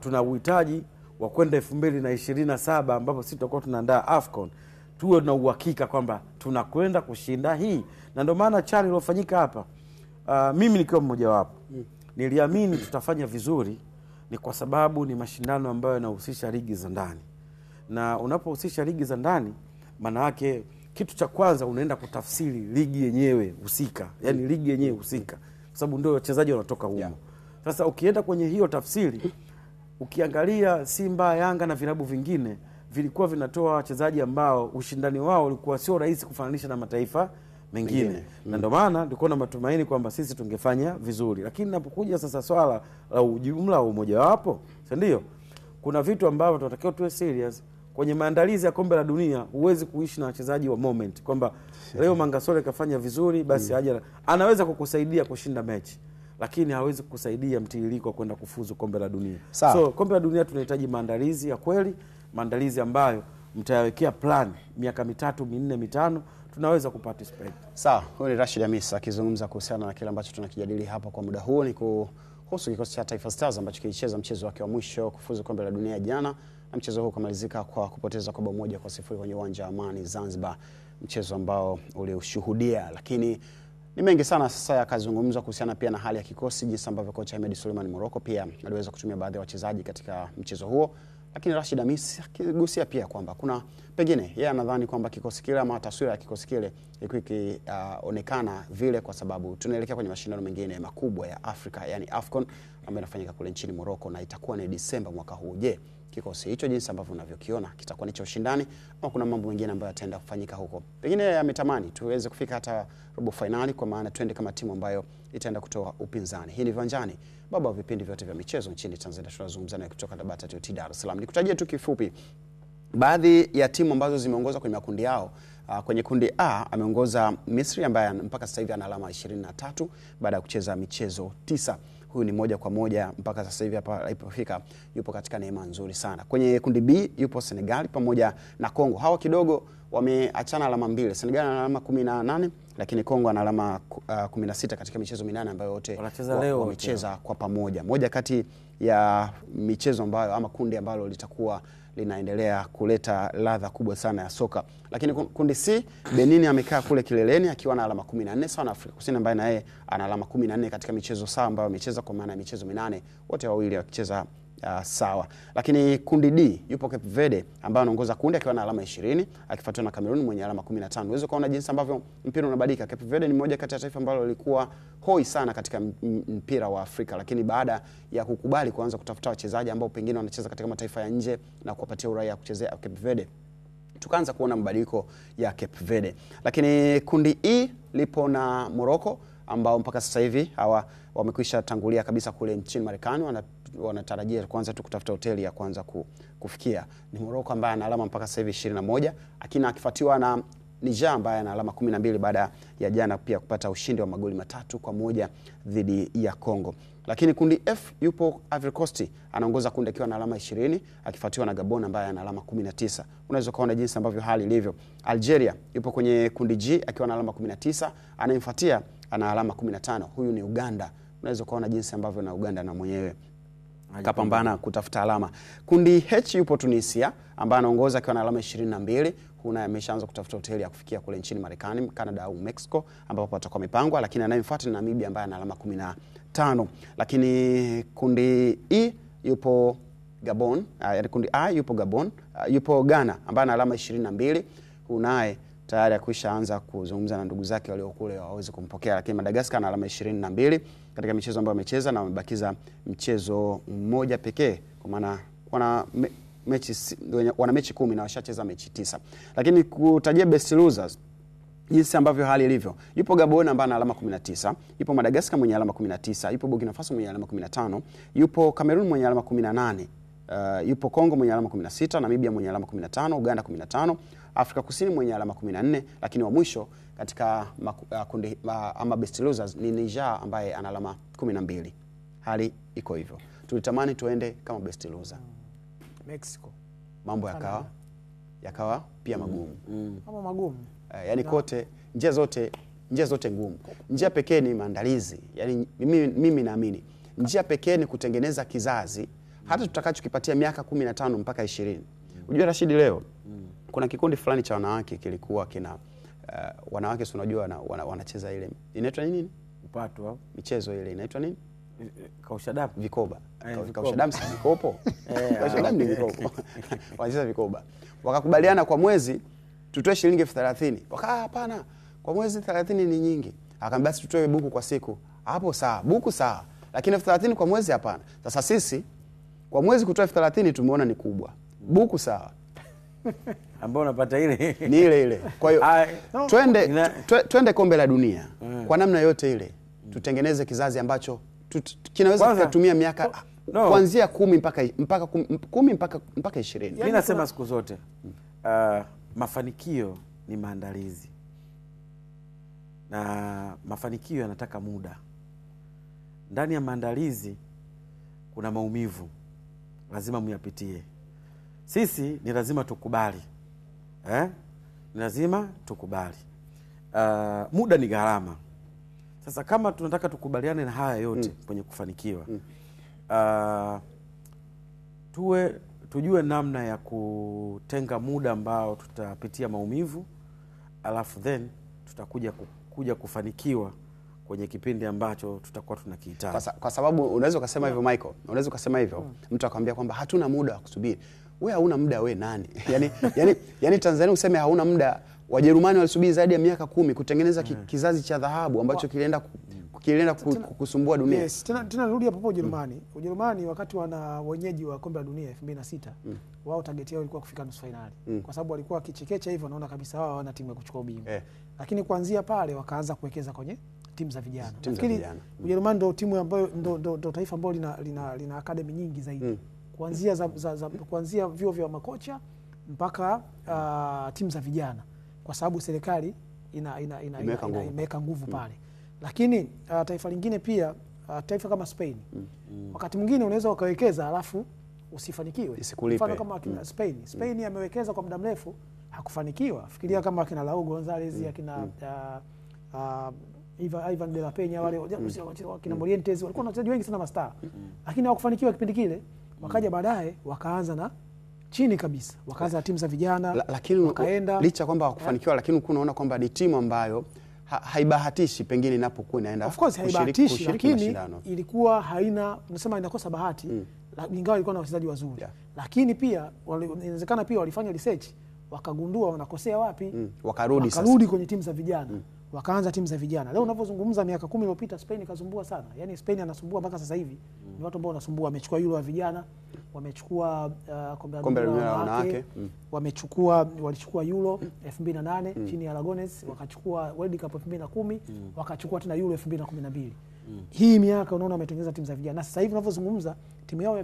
tuna uhitaji wa kwenda 2027 ambapo sisi tutakuwa tunaandaa AFCON, tuwe na uhakika kwamba tunakwenda kushinda hii. Na ndio maana challenge iliyofanyika hapa, mimi nikiwa mmoja wapo, niliamini tutafanya vizuri, ni kwa sababu ni mashindano ambayo yanahusisha ligi za ndani. Na unapohusisha ligi za ndani, maana yake kitu cha kwanza unaenda kutafsiri ligi yenyewe husika, yani ligi yenyewe husika, kwa sababu ndio wachezaji wanatoka huko. Sasa ukienda kwenye hiyo tafsiri, ukiangalia Simba, Yanga na vilabu vingine vilikuwa vinatoa wachezaji ambao ushindani wao ulikuwa sio rahisi kufananisha na mataifa mengine. Na ndio maana nilikuwa na matumaini kwamba sisi tungefanya vizuri. Lakini napokuja sasa swala la ujumla wa umoja wapo, si ndio? Kuna vitu ambavyo tunatakiwa tuwe serious. Kwenye maandalizi ya kombe la dunia huwezi kuishi na wachezaji wa moment kwamba leo Mangasole kafanya vizuri basi aje. Anaweza kukusaidia kushinda mechi, lakini hawezi kukusaidia mtiririko kwenda kufuzu kombe la dunia. So kombe la dunia tunahitaji maandalizi ya kweli, maandalizi ambayo mtayawekea plan miaka 3, 4, 5 tunaweza kuparticipate. Sawa, huyu ni Rashid Hamisa akizungumza kuhusiana na kile ambacho tunakijadili hapa kwa muda huu, ni kuhusu kikosi cha Taifa Stars ambacho kilicheza mchezo wake wa mwisho kufuzu kombe la dunia jana, na mchezo huu kumalizika kwa kupoteza kwa bao 1-0 kwenye uwanja wa Amani Zanzibar, mchezo ambao uliushuhudia. Lakini ni mengi sana sasa yakazungumzwa kuhusiana pia na hali ya kikosi, jinsi ambavyo kocha Ahmed Suleiman Morocco pia aliweza kutumia baadhi ya wachezaji katika mchezo huo. Lakini Rashid Hamisi akigusia pia kwamba kuna pengine yeye anadhani kwamba kikosi kile ama taswira ya kikosi kile ilikuwa ikionekana vile kwa sababu tunaelekea kwenye mashindano mengine makubwa ya Afrika, yani AFCON, ambayo inafanyika kule nchini Morocco na itakuwa ni Disemba mwaka huu. Je, kikosi hicho jinsi ambavyo unavyokiona kitakuwa ni cha ushindani au kuna mambo mengine ambayo yataenda kufanyika huko? Pengine ametamani tuweze kufika hata robo finali, kwa maana twende kama timu ambayo itaenda kutoa upinzani. Hii ni Viwanjani, baba wa vipindi vyote vya michezo nchini Tanzania. Tunazungumza naye kutoka Tabata TOT Dar es Salaam. Nikutajie tu kifupi baadhi ya timu ambazo zimeongoza kwenye makundi yao. Kwenye kundi A ameongoza Misri ambaye mpaka sasa hivi ana alama 23 baada ya kucheza michezo 9. Huyu ni moja kwa moja mpaka sasa hivi hapa alipofika yupo katika neema nzuri sana. Kwenye kundi B yupo Senegal pamoja na Kongo. Hawa kidogo wameachana alama 2. Senegal ana alama 18 lakini Kongo ana alama 16 katika michezo 8 ambayo wote wamecheza kwa pamoja. Moja kati ya michezo ambayo ama kundi ambalo litakuwa linaendelea kuleta ladha kubwa sana ya soka. Lakini kundi C, Benin amekaa kule kileleni akiwa na alama 14 sawa na Afrika Kusini ambaye naye ana alama 14 katika michezo sawa ambayo amecheza, kwa maana ya michezo 8 wote wawili wakicheza sawa. Lakini kundi D yupo Cape Verde ambaye anaongoza kundi akiwa na alama 20 akifuatiwa na Cameroon mwenye alama 15. Unaweza kuona jinsi ambavyo mpira unabadilika. Cape Verde ni moja kati ya taifa ambalo lilikuwa hoi sana katika mpira wa Afrika, lakini baada ya kukubali kuanza kutafuta wachezaji ambao pengine wanacheza katika mataifa ya nje na kuwapatia uraia kuchezea Cape Verde, tukaanza kuona mabadiliko ya Cape Verde. Lakini kundi E lipo na Morocco ambao mpaka sasa hivi hawa wamekwisha tangulia kabisa kule nchini Marekani, wanatarajia kwanza tu kutafuta hoteli ya kwanza kufikia. Ni Morocco ambaye ana alama mpaka sasa hivi 21, lakini akifuatiwa na Niger ambaye ana alama 12 baada ya jana pia kupata ushindi wa magoli 3-1 dhidi ya Kongo. Lakini kundi F yupo Ivory Coast anaongoza kundi akiwa na alama 20 akifuatiwa na Gabon ambaye ana alama 19. Unaweza kuona jinsi ambavyo hali ilivyo. Algeria yupo kwenye kundi G akiwa na alama 19, anayemfuatia ana alama 15. Huyu ni Uganda. Unaweza kuona jinsi ambavyo na Uganda na mwenyewe kapambana kutafuta alama. Kundi H yupo Tunisia ambaye anaongoza akiwa na alama 22. Huyu ameshaanza kutafuta hoteli ya kufikia kule nchini Marekani, Canada au Mexico ambapo atakuwa mipangwa, lakini anayemfuata ni Namibia ambaye ana alama 15. Lakini kundi E yupo Gabon, kundi A yupo Gabon, yupo Ghana ambaye ana alama 22. Huyu naye tayari akishaanza kuzungumza na ndugu zake walio kule waweze kumpokea. Lakini Madagascar ana alama 22 katika michezo ambayo amecheza na wamebakiza mchezo mmoja pekee, kwa maana wana mechi 10 na washacheza mechi 9. Lakini kutajia best losers jinsi ambavyo hali ilivyo, yupo Gabon ambaye ana alama 19, yupo Madagascar mwenye alama 19, yupo Burkina Faso mwenye alama 15, yupo Cameroon mwenye alama 18, yupo Kongo mwenye alama 16, Namibia mwenye alama 15, Uganda 15, Afrika Kusini mwenye alama 14, lakini wa mwisho katika kundi ama best losers ni Niger ambaye ana alama 12. Hali iko hivyo. Tulitamani tuende kama best loser Mexico. Mambo yakawa pia magumu. Mambo magumu. Yani kote njia zote ngumu. Njia pekee ni maandalizi. Yani mimi naamini njia pekee ni kutengeneza kizazi hata tutakachokipatia miaka 15 mpaka 20. Unajua Rashid, leo kuna kikundi fulani cha wanawake kilikuwa kina wanawake si unajua wanacheza ile inaitwa nini? Upato au michezo ile inaitwa nini? Kausha damu, vikoba. Kausha damu si vikopo. Kausha damu ni vikopo. Wanacheza vikoba. Wakakubaliana kwa mwezi tutoe shilingi 30,000. Wakaa hapana, kwa mwezi 30 ni nyingi. Akamwambia basi tutoe buku kwa siku. Hapo sawa, buku sawa. Lakini 30,000 kwa mwezi hapana. Sasa sisi kwa mwezi kutoa 30,000 tumeona ni kubwa. Buku sawa. ambao unapata ile ni ile ile. Kwa hiyo twende kombe la dunia kwa namna yote ile, tutengeneze kizazi ambacho kinaweza kutumia miaka kuanzia 10 mpaka 20. Mimi nasema siku zote mafanikio ni maandalizi, na mafanikio yanataka muda. Ndani ya maandalizi kuna maumivu, lazima muyapitie. Sisi ni lazima tukubali, ni lazima tukubali. Muda ni gharama. Sasa kama tunataka tukubaliane na haya yote kwenye kufanikiwa, tujue namna ya kutenga muda ambao tutapitia maumivu, alafu then tutakuja kufanikiwa kwenye kipindi ambacho tutakuwa tunakihitaji. Kwa sababu unaweza ukasema hivyo Michael, unaweza ukasema hivyo mtu akwambia kwamba hatuna muda wa kusubiri. Wewe hauna muda, wewe nani? yani Tanzania useme hauna muda. Wajerumani walisubiri zaidi ya miaka 10 kutengeneza kizazi cha dhahabu ambacho kilienda kusumbua dunia. Yes, tena rudi hapo Ujerumani. Ujerumani wakati wana wenyeji wa kombe la dunia 2006, wao target yao ilikuwa kufika nusu finali. Kwa sababu walikuwa kichekecha hivyo, naona kabisa wao hawana timu ya kuchukua ubingwa. Lakini kuanzia pale wakaanza kuwekeza kwenye timu za vijana. Nafikiri Ujerumani ndio timu ambayo ndio taifa ambalo lina academy nyingi zaidi. Kuanzia kuanzia vyuo vya makocha mpaka timu za vijana, kwa sababu serikali imeweka nguvu pale. Lakini taifa lingine pia, taifa kama Spain, wakati mwingine unaweza ukawekeza alafu usifanikiwe. Mfano kama Spain amewekeza kwa muda mrefu hakufanikiwa. Fikiria kama akina Raul Gonzalez, akina Ivan de la Peña, wale akina Morientes, walikuwa na wachezaji wengi sana mastaa, lakini hawakufanikiwa kipindi kile. Wakaja baadaye wakaanza na chini kabisa, wakaanza timu za vijana, lakini wakaenda licha kwamba hawakufanikiwa, lakini unaona kwamba ni timu ambayo haibahatishi pengine inapokuwa inaenda. Of course haibahatishi, lakini ilikuwa haina, unasema inakosa bahati, ingawa ilikuwa na wachezaji wazuri. Lakini pia inawezekana pia walifanya research, wakagundua wanakosea wapi, wakarudi kwenye timu za vijana. Wakaanza timu za vijana. Leo unapozungumza miaka 10 iliyopita Spain kasumbua sana. Yaani Spain anasumbua mpaka sasa hivi. Ni watu ambao wanasumbua. Wamechukua Euro wa vijana, wamechukua kombe la wanawake, walichukua Euro 2008 chini ya Aragones, wakachukua World Cup 2010, wakachukua tena Euro 2012. Hii miaka unaona wametengeneza timu za vijana. Na sasa hivi unavyozungumza timu yao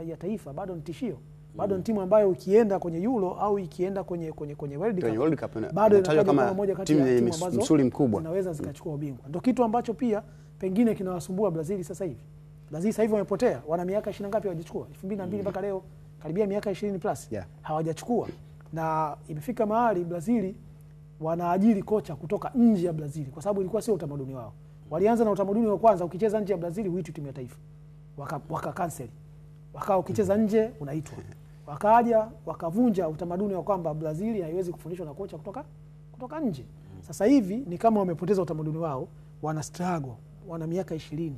ya taifa bado ni tishio. Bado ni timu ambayo ukienda kwenye Euro au ikienda kwenye World Cup bado inatajwa kama moja kati ya timu ambazo msuli mkubwa zinaweza zikachukua ubingwa. Ndio kitu ambacho pia pengine kinawasumbua Brazil sasa hivi. Brazil sasa hivi wamepotea. Wana miaka 20 ngapi hawajachukua? 2002 mpaka leo karibia miaka 20 plus. Hawajachukua. Na imefika mahali Brazil wanaajiri kocha kutoka nje ya Brazil kwa sababu ilikuwa sio utamaduni wao. Walianza na utamaduni wa kwanza, ukicheza nje ya Brazil huitwi timu ya taifa. Waka cancel. Ukicheza nje unaitwa. Wakaja wakavunja utamaduni wa kwamba Brazil haiwezi kufundishwa na kocha kutoka nje. Sasa hivi ni kama wamepoteza utamaduni wao, wana struggle, wana miaka 20.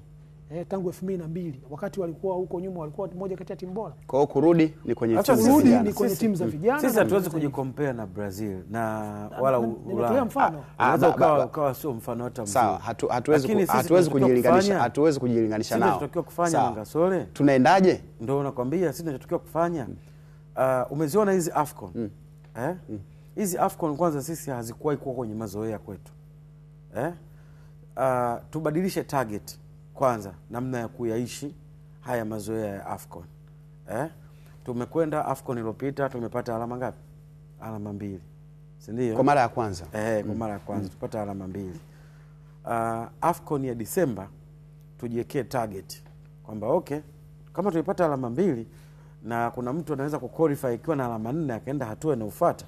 Tangu 2002 wakati walikuwa huko nyuma walikuwa moja kati ya timu bora. Kwa hiyo kurudi ni kwenye timu za vijana. Sisi hatuwezi kujicompare na Brazil na wala Ulaya. Mfano. Ukawa sio mfano hata mzuri. Sawa, hatuwezi kujilinganisha nao. Sisi tunatakiwa kufanya Ngasole. Tunaendaje? Ndio nakwambia sisi tunatakiwa kufanya. Umeziona hizi AFCON. Hizi AFCON kwanza sisi hazikuwahi kuwa kwenye mazoea kwetu. Tubadilishe target kwanza, namna ya kuyaishi haya mazoea ya AFCON. Tumekwenda AFCON iliyopita tumepata alama ngapi? Alama 2. Si ndio? Kwa mara ya kwanza. Kwa mara ya kwanza tupata alama 2. AFCON ya Disemba tujiwekee target kwamba okay, kama tulipata alama 2 na kuna mtu anaweza kuqualify ikiwa na alama 4 akaenda hatua inayofuata,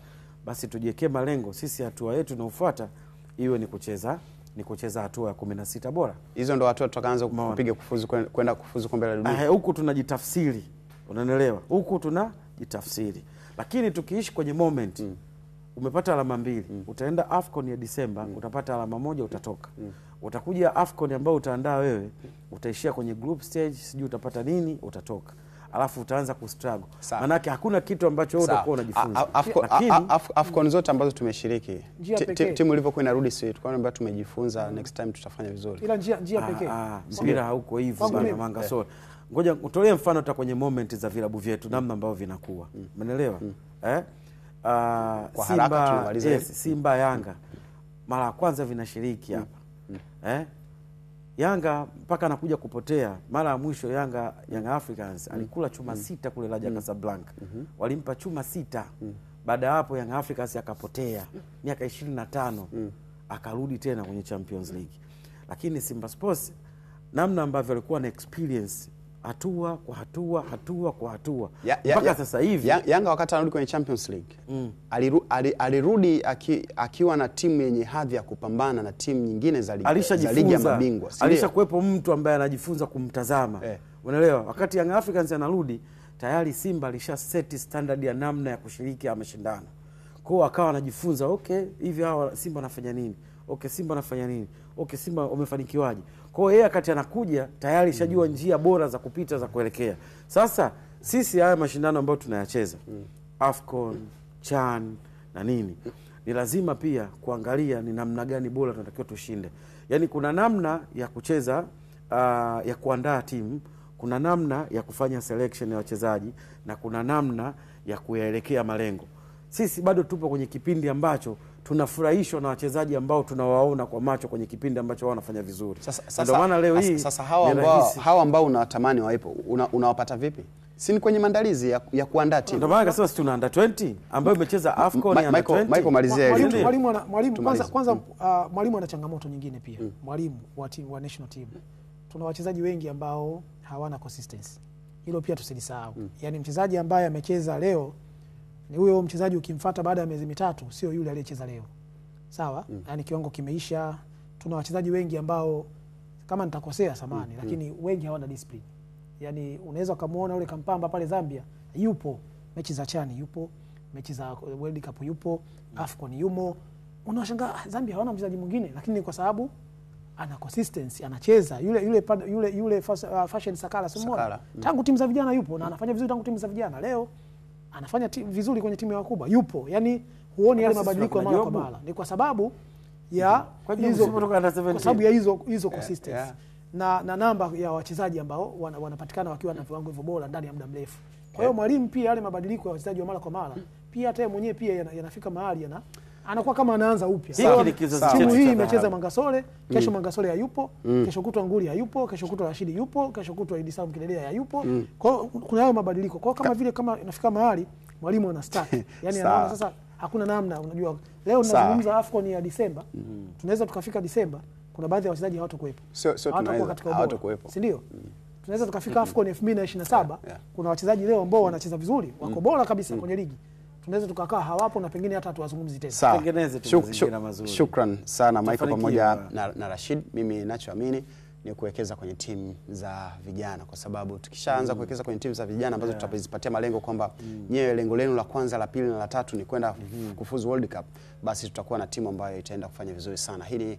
basi tujiwekee malengo sisi, hatua yetu inayofuata iwe ni kucheza hatua ya 16 bora. Hizo ndo hatua tutakaanza kupiga kwenda kufuzu kombe la dunia. Huku tunajitafsiri. Unanielewa? Huku tunajitafsiri. Lakini tukiishi kwenye moment, umepata alama 2, utaenda AFCON ya Disemba, utapata alama 1 utatoka. Utakuja AFCON ambao utaandaa wewe, utaishia kwenye group stage, sijui utapata nini, utatoka. Alafu utaanza kustruggle. Manake hakuna kitu ambacho wewe utakuwa unajifunza. AFCON zote ambazo tumeshiriki, timu ilivyokuwa inarudi sisi tukaona tumejifunza, next time tutafanya vizuri. Ila njia pekee. Mpira hauko hivyo bana Mangasole. Ngoja utolee mfano hata kwenye moment za vilabu vyetu namna ambavyo vinakuwa. Umeelewa? kwa haraka tunamaliza. Yes, Simba Yanga mara ya kwanza vinashiriki hapa. Yanga mpaka anakuja kupotea mara ya mwisho Young Africans alikula chuma 6 kule Raja Casablanca. Walimpa chuma 6. Baada hapo Young Africans akapotea miaka 25 akarudi tena kwenye Champions League. Lakini Simba Sports namna ambavyo alikuwa na experience hatua kwa hatua mpaka sasa hivi Yanga wakati anarudi kwenye Champions League alirudi akiwa na timu yenye hadhi ya kupambana na timu nyingine za ligi ya mabingwa. Alishakuepo mtu ambaye anajifunza kumtazama. Unaelewa? Wakati Young Africans anarudi tayari Simba alisha set standard ya namna ya kushiriki ya mashindano. Kwa akawa anajifunza, okay, hivi hawa Simba wanafanya nini? Okay, Simba wanafanya nini? Okay, Simba wamefanikiwaje? Kwa hiyo yeye wakati anakuja tayari shajua njia bora za kupita za kuelekea. Sasa sisi haya mashindano ambayo tunayacheza AFCON, CHAN na nini, ni lazima pia kuangalia ni namna gani bora tunatakiwa tushinde. Yaani kuna namna ya kucheza ya kuandaa timu, kuna namna ya kufanya selection ya wachezaji na kuna namna ya kuyaelekea malengo. Sisi bado tupo kwenye kipindi ambacho tunafurahishwa na wachezaji ambao tunawaona kwa macho kwenye kipindi ambacho wao wanafanya vizuri. Ndio maana leo hii sasa hawa ambao unawatamani wawepo unawapata vipi? Si ni kwenye maandalizi ya kuandaa timu. Ndio maana kasema tuna under 20 ambayo imecheza AFCON ya under 20. Michael malizia hili. Mwalimu kwanza mwalimu ana changamoto nyingine pia. Mwalimu wa timu wa national team. Tuna wachezaji wengi ambao hawana consistency. Hilo pia tusilisahau. Yaani mchezaji ambaye amecheza leo ni huyo mchezaji ukimfuata baada ya miezi mitatu sio yule aliyecheza leo. Sawa? Yaani kiwango kimeisha. Tuna wachezaji wengi ambao kama nitakosea samani lakini wengi hawana discipline. Yaani unaweza kumuona yule Kampamba pale Zambia yupo mechi za CHAN yupo, mechi za World Cup yupo, AFCON yumo. Unashangaa Zambia hawana mchezaji mwingine lakini kwa sababu ana consistency, anacheza yule Fashion Sakala simuona. Tangu timu za vijana yupo na anafanya vizuri tangu timu za vijana. Leo anafanya vizuri kwenye timu ya wakubwa. Yupo. Yaani huoni yale mabadiliko mara kwa mara. Ni kwa sababu ya hizo consistency. Na namba ya wachezaji ambao wanapatikana wakiwa na viwango hivyo bora ndani ya muda mrefu. Kwa hiyo mwalimu pia yale mabadiliko ya wachezaji wa mara kwa mara pia hata yeye mwenyewe pia yanafika mahali anakuwa kama anaanza upya. Timu hii imecheza Mangasole, kesho Mangasole hayupo, kesho kutwa Nguli hayupo, kesho kutwa Rashidi yupo, kesho kutwa Idi Salum Kidelea hayupo. Kwa hiyo kuna hayo mabadiliko. Kwa hiyo kama vile kama inafika mahali mwalimu ana start. Yaani anaona sasa hakuna namna. Unajua leo tunazungumza AFCON ya Disemba. Tunaweza tukafika Disemba kuna baadhi ya wachezaji hawatakuwepo. Sio hawatakuwepo. Si ndio? Tunaweza tukafika AFCON 2027 kuna wachezaji leo ambao wanacheza vizuri, wako bora kabisa kwenye ligi. Tunaweza tukakaa hawapo na pengine hata tuwazungumzi tena. Tengeneze tu mazingira mazuri. Shukran sana Michael pamoja na Rashid. Mimi ninachoamini ni kuwekeza kwenye timu za vijana kwa sababu tukishaanza kuwekeza kwenye timu za vijana ambazo tutazipatia malengo kwamba nyewe lengo lenu la kwanza, la pili na la tatu ni kwenda kufuzu World Cup, basi tutakuwa na timu ambayo itaenda kufanya vizuri sana. Hili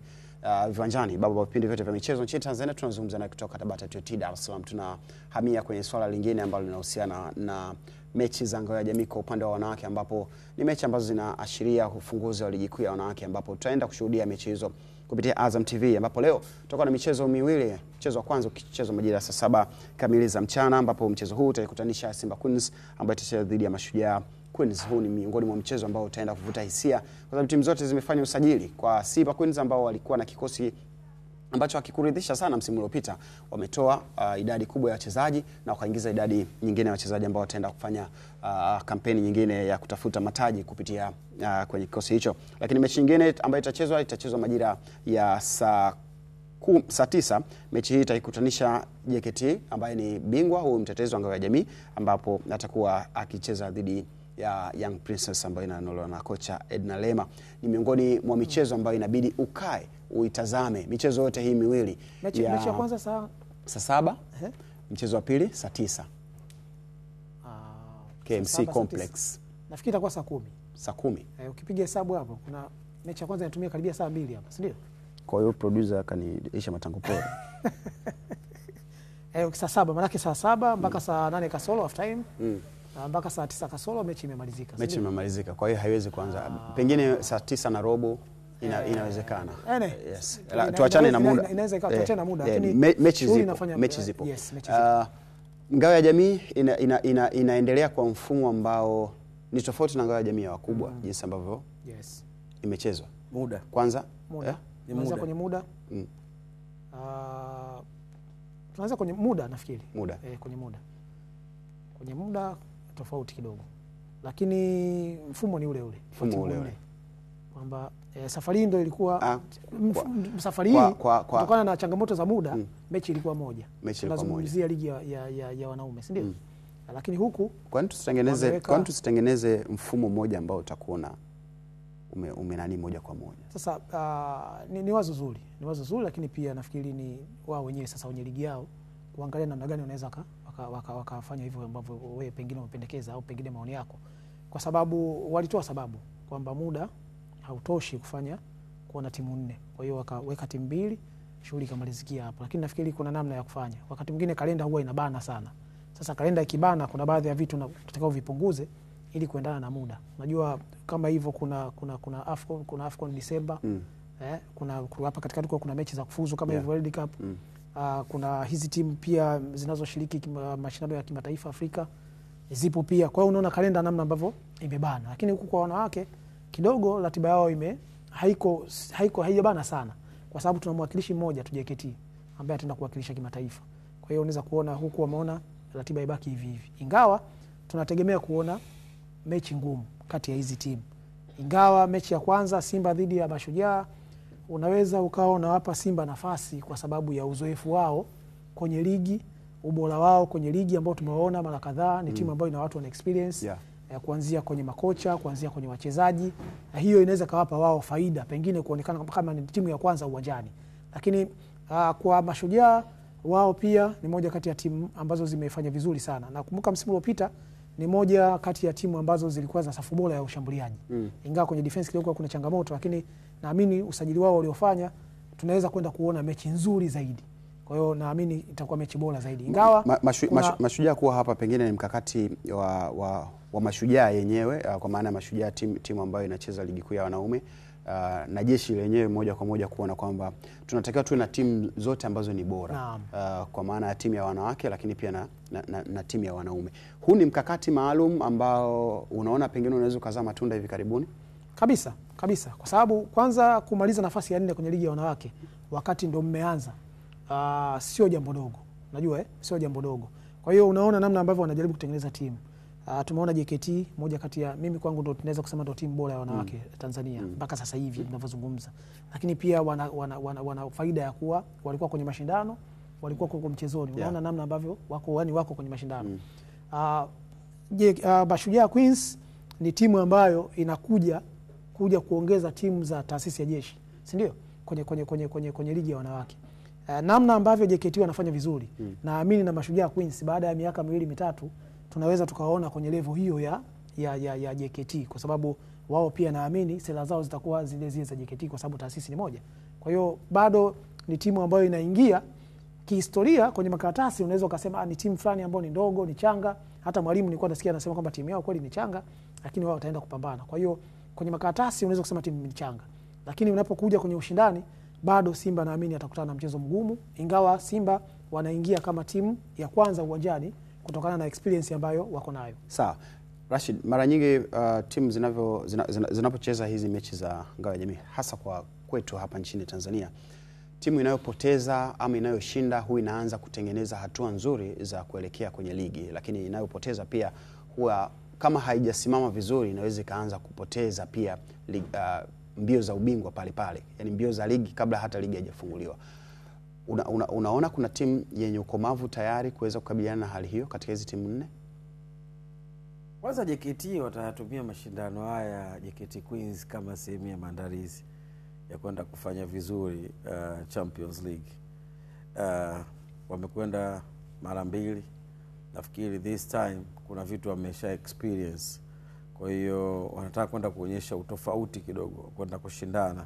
Viwanjani, baba wa vipindi vyote vya michezo nchini Tanzania. Tunazungumza na kutoka Tabata TOT Dar es Salaam. Tunahamia kwenye swala lingine ambalo linahusiana na mechi za ngao ya jamii kwa upande wa wanawake, ambapo ni mechi ambazo zinaashiria ufunguzi wa ligi kuu ya wanawake, ambapo tutaenda kushuhudia mechi hizo kupitia Azam TV, ambapo leo tutakuwa na michezo miwili. Mchezo wa kwanza ukichezwa majira saa 7 kamili za mchana, ambapo mchezo huu utakutanisha Simba Queens ambayo itacheza dhidi ya Mashujaa Queens. Huu ni miongoni mwa mchezo ambao utaenda kuvuta hisia kwa sababu timu zote zimefanya usajili. Kwa Simba Queens ambao walikuwa na kikosi ambacho hakikuridhisha sana msimu uliopita, wametoa idadi kubwa ya wachezaji na wakaingiza idadi nyingine ya wachezaji ambao wataenda kufanya kampeni nyingine ya kutafuta mataji kupitia kwenye kikosi hicho. Lakini mechi nyingine ambayo itachezwa majira ya saa 9. Mechi hii itaikutanisha JKT ambaye ni bingwa huu mtetezi wa ngao ya jamii, ambapo atakuwa akicheza dhidi ya Young Princess ambayo inanolewa na kocha Edna Lema. Ni miongoni mwa michezo ambayo inabidi ukae uitazame michezo yote hii miwili. Mechi ya kwanza saa 7, mchezo wa pili saa 9. KMC Complex. Nafikiri itakuwa saa 10. Saa 10. Ukipiga hesabu hapo kuna mechi ya kwanza inatumia karibia saa 2 hapa, si ndio? Kwa hiyo producer kaniisha matango pole. Saa 7 maana yake saa 7 mpaka saa 8 kasoro half time. Mpaka saa 9 kasoro mechi imemalizika. Mechi imemalizika. Kwa hiyo haiwezi kuanza. Pengine saa 9 na robo inawezekana. Yes. Tuachane na muda. Inaweza ikawa tuachane na muda, lakini mechi zipo. Ngao ya jamii inaendelea kwa mfumo ambao Ni tofauti na ngao ya jamii ya wakubwa jinsi ambavyo imechezwa. Muda. Muda. Ni Tunaanza kwenye muda. Tunaanza kwenye muda nafikiri. Muda. Kwenye muda. Kwenye muda tofauti kidogo. Lakini mfumo ni ule ule. Mfumo ule ule. Kwamba safari hii ndio ilikuwa safari hii kutokana na changamoto za muda mechi ilikuwa moja. Tunazungumzia ligi ya wanaume, si ndio? Lakini huku kwa nini tusitengeneze mfumo mmoja ambao utakuona umenani moja kwa moja? Sasa ni wazo zuri. Ni wazo zuri, lakini pia nafikiri ni wao wenyewe sasa wenye ligi yao kuangalia namna gani wanaweza wakafanya hivyo ambavyo wewe pengine unapendekeza au pengine maoni yako. Kwa sababu walitoa sababu kwamba muda hautoshi kuona timu 4. Kwa hiyo wakaweka timu 2, shughuli kamalizikia hapo. Lakini nafikiri kuna namna ya kufanya. Wakati mwingine kalenda huwa inabana sana. Sasa kalenda ikibana, kuna baadhi ya vitu tutakao vipunguze ili kuendana na muda. Unajua kama hivyo kuna AFCON Disemba. Kuna hapa katikati kuna mechi za kufuzu kama hivyo World Cup. Kuna hizi timu pia zinazoshiriki mashindano ya kimataifa Afrika zipo pia. Kwa hiyo unaona kalenda namna ambavyo imebana. Lakini huku kwa wanawake kidogo ratiba yao haijabana sana, kwa sababu tuna mwakilishi mmoja tu JKT ambaye ataenda kuwakilisha kimataifa. Kwa hiyo unaweza kuona huku wameona ratiba ibaki hivi hivi. Ingawa tunategemea kuona mechi ngumu kati ya hizi timu. Ingawa mechi ya kwanza Simba dhidi ya Mashujaa unaweza ukaona hapa Simba nafasi kwa sababu ya uzoefu wao kwenye ligi, ubora wao kwenye ligi ambao tumewaona mara kadhaa. Ni timu ambayo ina watu wana experience kuanzia kwenye makocha, kuanzia kwenye wachezaji. Hiyo inaweza kawapa wao faida pengine kuonekana kama ni timu ya kwanza uwanjani. Lakini kwa Mashujaa wao pia ni moja kati ya timu ambazo zimefanya vizuri sana. Na kumbuka msimu uliopita ni moja kati ya timu ambazo zilikuwa za safu bora ya ushambuliaji. Ingawa kwenye defense kidogo kuna changamoto, lakini naamini usajili wao waliofanya tunaweza kwenda kuona mechi nzuri zaidi. Kwa hiyo naamini itakuwa mechi bora zaidi. Ingawa Mashujaa kuwa hapa pengine ni mkakati wa Mashujaa yenyewe, kwa maana Mashujaa timu ambayo inacheza ligi kuu ya wanaume, na jeshi lenyewe moja kwa moja kuona kwamba tunatakiwa tuwe na timu zote ambazo ni bora, kwa maana ya timu ya wanawake lakini pia na timu ya wanaume. Huu ni mkakati maalum ambao unaona pengine unaweza kuzaa matunda hivi karibuni? Kabisa. Kwa sababu kwanza kumaliza nafasi ya 4 kwenye ligi ya wanawake wakati ndio mmeanza sio jambo dogo. Unajua sio jambo dogo. Kwa hiyo unaona namna ambavyo wanajaribu kutengeneza timu. Tumeona JKT moja kati ya mimi kwangu ndio tunaweza kusema ndio timu bora ya wanawake Tanzania mpaka sasa hivi tunavyozungumza. Lakini pia wana faida ya kuwa walikuwa kwenye mashindano, walikuwa kwa mchezoni. Unaona namna ambavyo wako kwenye mashindano. Mashujaa Queens ni timu ambayo inakuja kuongeza timu za taasisi ya jeshi, si ndio? Kwenye ligi ya wanawake. Namna ambavyo JKT wanafanya vizuri. Naamini na Mashujaa Queens baada ya miaka 2-3 tunaweza tukaona kwenye level hiyo ya JKT, kwa sababu wao pia naamini sera zao zitakuwa zile za JKT kwa sababu taasisi ni moja. Kwa hiyo bado ni timu ambayo inaingia kihistoria kwenye makaratasi. Unaweza ukasema ni timu fulani ambayo ni ndogo, ni changa. Hata mwalimu nilikuwa nasikia anasema kwamba timu yao kweli ni changa, lakini wao wataenda kupambana. Kwa hiyo kwenye makaratasi unaweza kusema timu ni changa, lakini unapokuja kwenye ushindani bado Simba naamini atakutana na mchezo mgumu, ingawa Simba wanaingia kama timu ya kwanza uwanjani kutokana na experience ambayo wako nayo. Sawa. Rashid, mara nyingi timu zinapocheza hizi mechi za ngao ya jamii, hasa kwa kwetu hapa nchini Tanzania, timu inayopoteza ama inayoshinda huwa inaanza kutengeneza hatua nzuri za kuelekea kwenye ligi, lakini inayopoteza pia huwa kama haijasimama vizuri inaweza kaanza kupoteza pia mbio za ubingwa pale, yani mbio za ligi kabla hata ligi haijafunguliwa. Unaona kuna timu yenye ukomavu tayari kuweza kukabiliana na hali hiyo katika hizi timu 4? Kwanza JKT watatumia mashindano haya JKT Queens kama sehemu ya maandalizi ya kwenda kufanya vizuri Champions League. Wamekwenda mara 2. Nafikiri this time kuna vitu wamesha experience. Kwa hiyo wanataka kwenda kuonyesha utofauti kidogo, kwenda kushindana.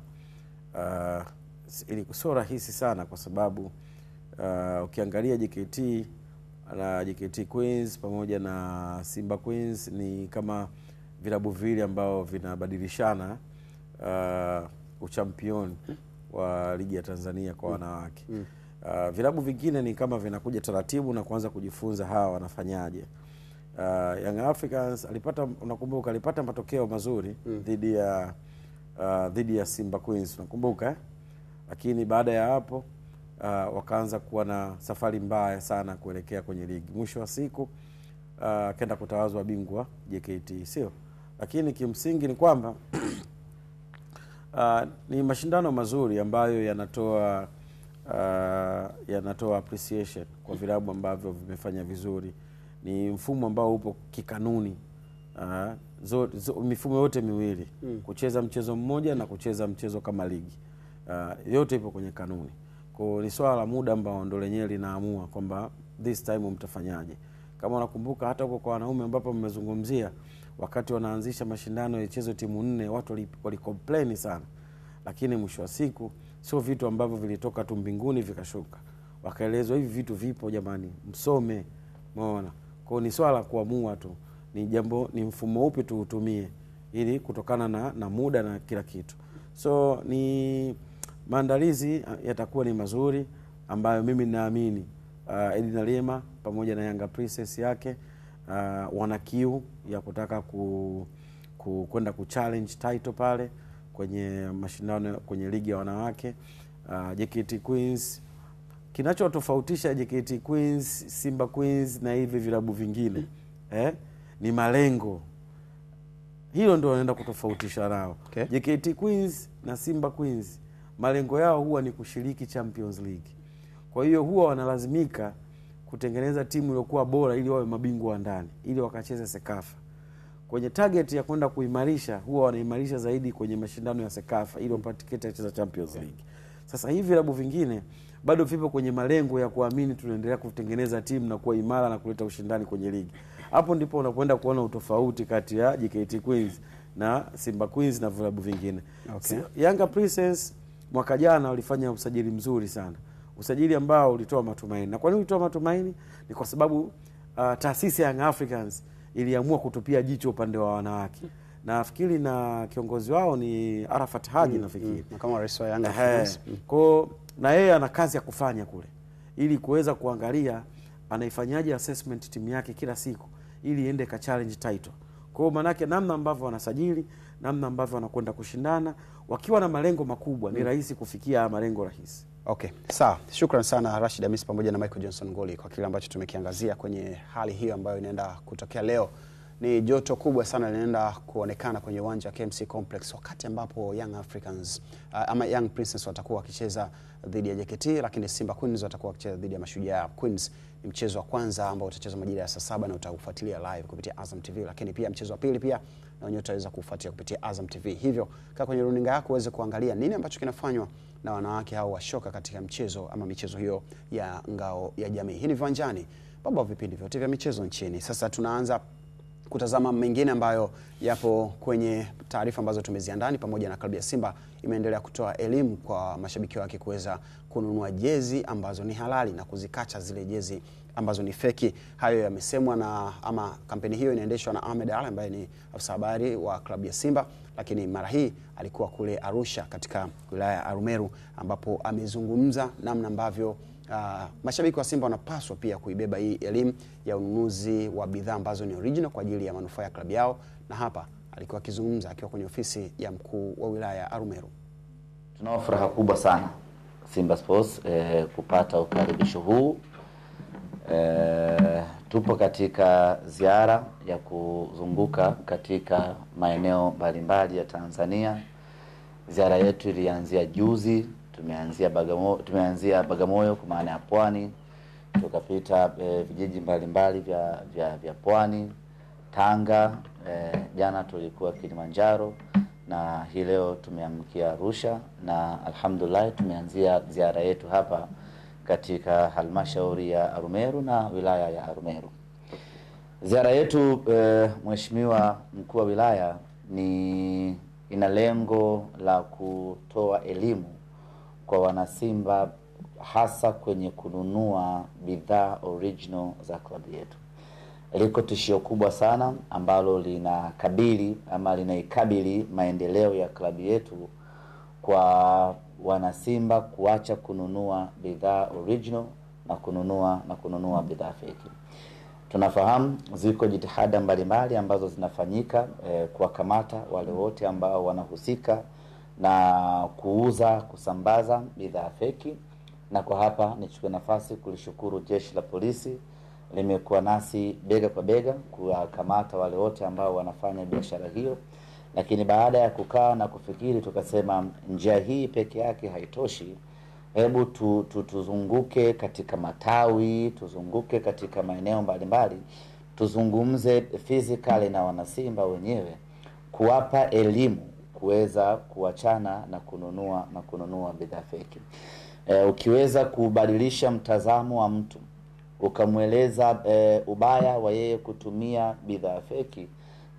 Ili sio rahisi sana kwa sababu ukiangalia JKT na JKT Queens pamoja na Simba Queens ni kama vilabu vile ambao vinabadilishana uchampion wa ligi ya Tanzania kwa wanawake. Vilabu vingine ni kama vinakuja taratibu na kuanza kujifunza hawa wanafanyaje. Young Africans unakumbuka alipata matokeo mazuri dhidi ya Simba Queens, unakumbuka lakini baada ya hapo wakaanza kuwa na safari mbaya sana kuelekea kwenye ligi. Mwisho wa siku kenda kutawazwa bingwa JKT, sio? Lakini kimsingi ni kwamba ni mashindano mazuri ambayo yanatoa appreciation kwa vilabu ambavyo vimefanya vizuri. Ni mfumo ambao upo kikanuni, mifumo yote miwili, kucheza mchezo mmoja na kucheza mchezo kama ligi, yote ipo kwenye kanuni. Kwa ni swala la muda ambao ndo lenyewe linaamua kwamba this time mtafanyaje. Kama unakumbuka hata huko kwa wanaume ambapo mmezungumzia, wakati wanaanzisha mashindano ya chezo timu 4 watu walicomplain sana, lakini mwisho wa siku sio vitu ambavyo vilitoka tu mbinguni vikashuka. Wakaelezwa hivi vitu vipo jamani, msome, umeona. Kwa ni swala kuamua tu ni mfumo upi tuutumie ili kutokana na muda na kila kitu. So ni maandalizi yatakuwa ni mazuri ambayo mimi naamini Edina Lema pamoja na Yanga Princess yake wana kiu ya kutaka kwenda kuchallenge title pale kwenye mashindano kwenye ligi ya wanawake. JKT Queens, kinachotofautisha JKT Queens, Simba Queens na hivi vilabu vingine ni malengo. Hilo ndio wanaenda kutofautisha nao. Okay. JKT Queens na Simba Queens malengo yao huwa ni kushiriki Champions League. Kwa hiyo huwa wanalazimika kutengeneza timu iliyokuwa bora ili wawe mabingwa ndani, ili wakacheze Sekafa. Kwenye target ya kwenda kuimarisha, huwa wanaimarisha zaidi kwenye mashindano ya Sekafa ili wapate tiketi ya kucheza Champions League. Sasa hivi vilabu vingine bado vipo kwenye malengo ya kuamini tunaendelea kutengeneza timu na kuwa imara na kuleta ushindani kwenye ligi. Hapo ndipo unakwenda kuona utofauti kati ya JKT Queens na Simba Queens na vilabu vingine. Okay. Yanga Princess mwaka jana walifanya usajili mzuri sana. Usajili ambao ulitoa matumaini. Na kwa nini ulitoa matumaini? Ni kwa sababu taasisi ya Young Africans iliamua kutupia jicho upande wa wanawake. Na nafikiri na kiongozi wao ni Arafat Haji nafikiri. Kama rais wa Young Africans. Kwa na yeye ana kazi ya kufanya kule ili kuweza kuangalia anaifanyaje assessment timu yake kila siku ili iende ka challenge title. Kwa maana yake namna ambavyo wanasajili, namna ambavyo wanakwenda kushindana wakiwa na malengo makubwa ni rahisi kufikia malengo rahisi. Okay, sawa. Shukrani sana Rashid Hamisi pamoja na Michael Johnson Ngoli kwa kile ambacho tumekiangazia kwenye hali hiyo ambayo inaenda kutokea leo. Ni joto kubwa sana linaenda kuonekana kwenye uwanja wa KMC Complex wakati ambapo Young Africans ama Young Princess watakuwa wakicheza dhidi ya JKT, lakini Simba Queens watakuwa wakicheza dhidi ya Mashujaa Queens. Ni mchezo wa kwanza ambao utachezwa majira ya saa 7 na utakufuatilia live kupitia Azam TV, lakini pia mchezo wa pili pia na wenyewe utaweza kufuatilia kupitia Azam TV. Hivyo kaa kwenye runinga yako uweze kuangalia nini ambacho kinafanywa na wanawake hao washoka katika mchezo ama michezo hiyo ya ngao ya jamii. Hii ni Viwanjani, baba wa vipindi vyote vya michezo nchini. Sasa tunaanza kutazama mengine ambayo yapo kwenye taarifa ambazo tumeziandaa. Pamoja na klabu ya Simba imeendelea kutoa elimu kwa mashabiki wake kuweza kununua jezi ambazo ni halali na kuzikacha zile jezi ambazo ni feki. Hayo yamesemwa na ama kampeni hiyo inaendeshwa na Ahmed Ali ambaye ni afisa habari wa klabu ya Simba, lakini mara hii alikuwa kule Arusha katika wilaya ya Arumeru ambapo amezungumza namna ambavyo mashabiki wa Simba wanapaswa pia kuibeba hii elimu ya ununuzi wa bidhaa ambazo ni original kwa ajili ya manufaa ya klabu yao. Na hapa alikuwa akizungumza akiwa kwenye ofisi ya mkuu wa wilaya ya Arumeru. Tunao furaha kubwa sana Simba Sports kupata ukaribisho huu. Tupo katika ziara ya kuzunguka katika maeneo mbalimbali ya Tanzania. Ziara yetu ilianzia juzi, tumeanzia Bagamoyo kwa maana ya Pwani, tukapita vijiji mbalimbali vya Pwani, Tanga, jana tulikuwa Kilimanjaro na hii leo tumeamkia Arusha, na alhamdulillah tumeanzia ziara yetu hapa katika halmashauri ya Arumeru na wilaya ya Arumeru. Ziara yetu Mheshimiwa mkuu wa wilaya ina lengo la kutoa elimu kwa wanasimba hasa kwenye kununua bidhaa original za klabu yetu. Liko tishio kubwa sana ambalo linaikabili maendeleo ya klabu yetu kwa wanasimba kuacha kununua bidhaa original na kununua bidhaa fake. Tunafahamu ziko jitihada mbalimbali ambazo zinafanyika kuwakamata wale wote ambao wanahusika na kuuza, kusambaza bidhaa feki. Na kwa hapa nichukue nafasi kulishukuru jeshi la polisi, limekuwa nasi bega kwa bega kuwakamata wale wote ambao wanafanya biashara hiyo. Lakini baada ya kukaa na kufikiri, tukasema njia hii peke yake haitoshi. Hebu tuzunguke katika matawi, tuzunguke katika maeneo mbalimbali, tuzungumze physically na wanasimba wenyewe, kuwapa elimu kuweza kuachana na kununua bidhaa feki. Ukiweza kubadilisha mtazamo wa mtu, ukamweleza ubaya wa yeye kutumia bidhaa feki,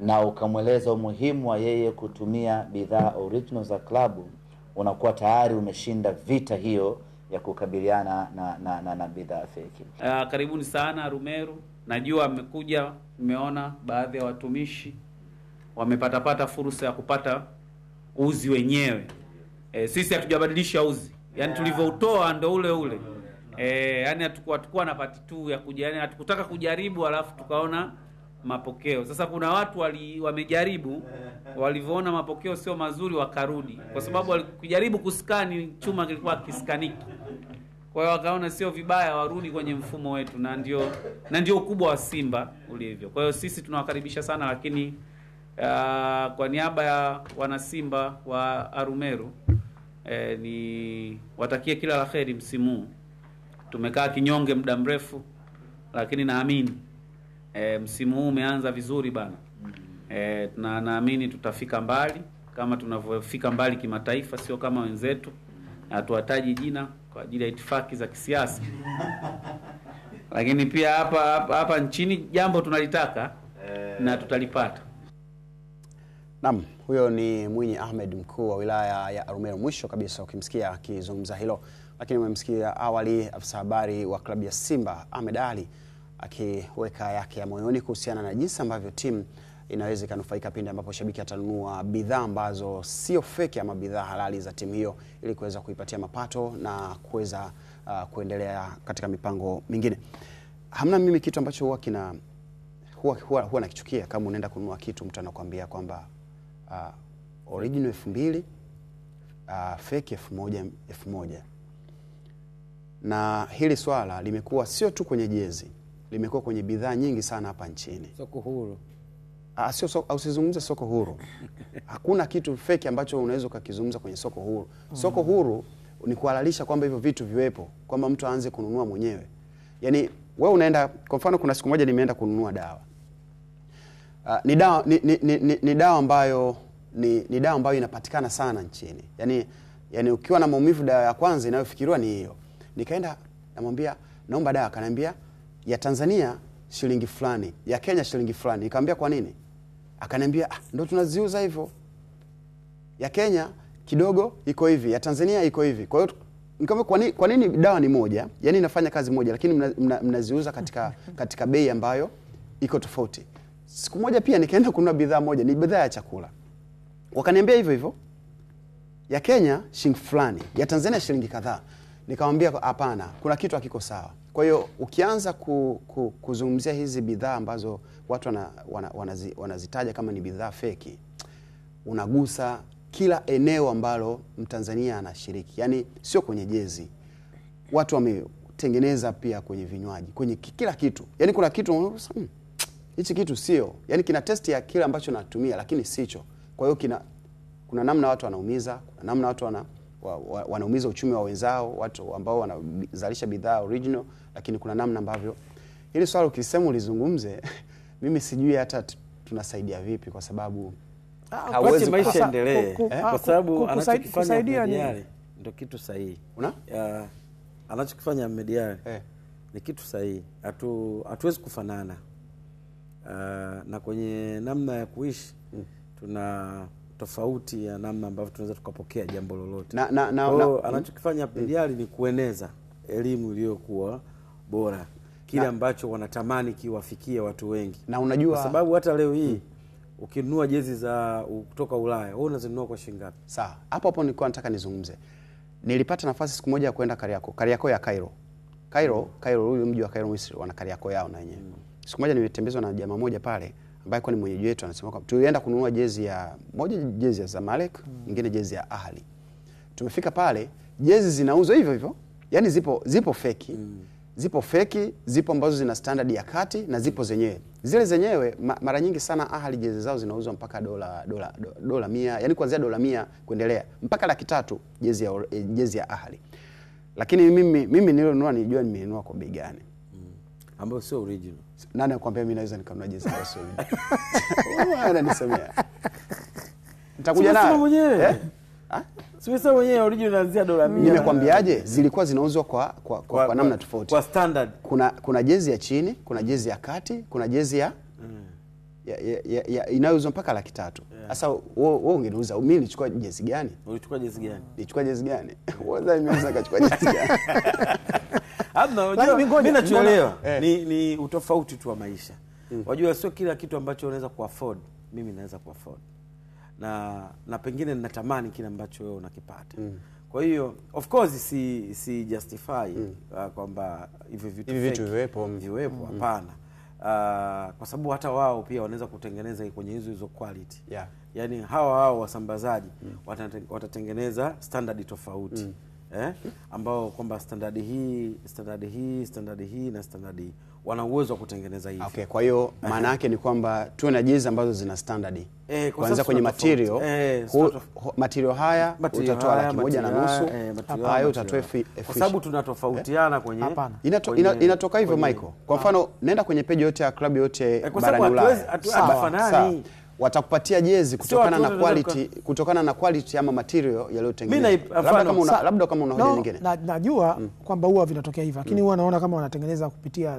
na ukamweleza umuhimu wa yeye kutumia bidhaa original za klabu, unakuwa tayari umeshinda vita hiyo ya kukabiliana na bidhaa feki. Karibuni sana Arumeru. Najua mmekuja, mmeona baadhi ya watumishi wamepata fursa ya kupata uzi wenyewe. Sisi hatujabadilisha uzi. Yaani tulivyoutoa ndo ule ule. Yaani hatukuwa na part 2 ya kuja, yaani hatukutaka kujaribu alafu tukaona mapokeo. Sasa kuna watu wamejaribu, walivyoona mapokeo sio mazuri wakarudi, kwa sababu walijaribu kuskani, chuma kilikuwa kiskaniki. Kwa hiyo wakaona sio vibaya warudi kwenye mfumo wetu, na ndio ukubwa wa Simba ulivyo. Kwa hiyo sisi tunawakaribisha sana, lakini kwa niaba ya wana Simba wa Arumeru ni watakie kila la kheri msimu. Tumekaa kinyonge muda mrefu, lakini naamini msimu huu umeanza vizuri bana. Na naamini tutafika mbali kama tunavyofika mbali kimataifa, sio kama wenzetu. Hatuwataji jina kwa ajili ya itifaki za kisiasa. Lakini pia hapa nchini jambo tunalitaka na tutalipata. Naam, huyo ni Mwinyi Ahmed, mkuu wa wilaya ya Arumeru. Mwisho kabisa ukimsikia akizungumza hilo, lakini umemsikia awali afisa habari wa klabu ya Simba Ahmed Ali akiweka yake ya moyoni kuhusiana na jinsi ambavyo timu inaweza kunufaika pindi ambapo shabiki atanunua bidhaa ambazo sio feki ama bidhaa halali za timu hiyo, ili kuweza kuipatia mapato na kuweza kuendelea katika mipango mingine. Hamna mimi kitu ambacho huwa nakichukia kama unaenda kununua kitu, mtu anakuambia kwamba original 2000, fake 1000. Na hili swala limekuwa sio tu kwenye jezi, limekuwa kwenye bidhaa nyingi sana hapa nchini. Soko huru. Usizungumze soko huru. Hakuna kitu fake ambacho unaweza kukizungumza kwenye soko huru. Soko huru ni kuhalalisha kwamba hivyo vitu viwepo, kwamba mtu aanze kununua mwenyewe. Yaani wewe unaenda, kwa mfano kuna siku moja nimeenda kununua dawa. Ni dawa ambayo ni dawa ambayo inapatikana sana nchini. Yaani ukiwa na maumivu, dawa ya kwanza inayofikiriwa ni hiyo. Nikaenda namwambia naomba dawa, akaniambia ya Tanzania shilingi fulani, ya Kenya shilingi fulani. Nikamwambia kwa nini? Akaniambia ndio tunaziuza hivyo. Ya Kenya kidogo iko hivi, ya Tanzania iko hivi. Kwa hiyo nikamwambia kwa nini dawa ni moja, yani inafanya kazi moja, lakini mnaziuza katika bei ambayo iko tofauti. Siku moja pia nikaenda kununua bidhaa moja, ni bidhaa ya chakula. Wakaniambia hivyo hivyo. Ya Kenya shilingi fulani, ya Tanzania shilingi kadhaa. Nikamwambia hapana, kuna kitu hakiko sawa. Kwa hiyo ukianza kuzungumzia hizi bidhaa ambazo watu wanazitaja kama ni bidhaa feki, unagusa kila eneo ambalo Mtanzania anashiriki. Yaani sio kwenye jezi. Watu wametengeneza pia kwenye vinywaji, kwenye kila kitu. Yaani kuna kitu hichi kitu sio. Yaani kina test ya kile ambacho natumia lakini sicho. Kwa hiyo kuna namna watu wanaumiza, kuna namna watu wanaumiza uchumi wa wenzao, watu ambao wanazalisha bidhaa original, lakini kuna namna ambavyo hili swala ukisema ulizungumze mimi sijui hata tunasaidia vipi, kwa sababu hawezi maisha endelee, kwa sababu anachokifanya Mediali ndio kitu sahihi. Anachokifanya Mediali ni kitu sahihi. Hatuwezi kufanana. Na kwenye namna ya kuishi tuna tofauti ya namna ambavyo tunaweza tukapokea jambo lolote. Anachokifanya Mediali ni kueneza elimu iliyokuwa bora, kile ambacho wanatamani kiwafikie watu wengi. Na unajua, kwa sababu hata leo hii ukinunua jezi za kutoka Ulaya, wewe unazinunua kwa shilingi ngapi? Sawa. Hapo nilikuwa nataka nizungumze. Nilipata nafasi siku moja ya kwenda Kariakoo ya Cairo, huyu mji wa Cairo Misri, wana Kariakoo yao na wenyewe. Siku moja nimetembezwa na jamaa moja pale ambaye kwa ni mwenyeji wetu, anasema kwamba tulienda kununua jezi ya jezi ya Zamalek, nyingine jezi ya Ahli. Tumefika pale, jezi zinauzwa hivyo hivyo. Yaani zipo feki. Zipo feki, zipo ambazo zina standard ya kati na zipo zenyewe. Zile zenyewe mara nyingi sana Ahli jezi zao zinauzwa mpaka dola 100, yani kuanzia dola 100 kuendelea mpaka 300 jezi ya Ahli. Lakini mimi nilionunua nilijua nimenunua kwa bei gani. Ambayo sio original. Nani akwambia mimi naweza nikanunua jezi ya sio original? Wewe unanisemea. Nitakuja nayo. Sio mwenyewe. Sio mwenyewe original inaanzia dola 100. Nimekwambiaje zilikuwa zinauzwa kwa namna tofauti. Kwa standard. Kuna jezi ya chini, kuna jezi ya kati, kuna jezi ya inayouzwa mpaka 300. Sasa wewe ungeniuza, mimi nilichukua jezi gani? Ulichukua jezi gani? Nilichukua jezi gani? Wewe unaweza kachukua jezi gani? Mimi nachoelewa ni utofauti tu wa maisha. Wajua sio kila kitu ambacho unaweza kuafford, mimi naweza kuafford. Na pengine ninatamani kile ambacho wewe unakipata. Kwa hiyo of course si justify kwamba hivi vitu viwepo, hapana. Kwa sababu hata wao pia wanaweza kutengeneza kwenye hizo quality. Yaani hao wasambazaji watatengeneza standard tofauti. Ambao kwamba standard hii na standard hii wana uwezo wa kutengeneza hivi. Okay, kwa hiyo maana yake ni kwamba tuwe na jezi ambazo zina standard. Kwanza kwenye material, material haya utatoa 1.5, haya utatoa kwa sababu tunatofautiana kwenye inatoka hivyo Michael. Kwa mfano nenda kwenye page yote ya club yote barani Ulaya. Hatufanani. Watakupatia jezi kutokana na quality ama material yaliyotengenezwa. Labda kama una hoja nyingine. Najua kwamba huwa vinatokea hivyo, lakini huwa naona kama wanatengeneza kupitia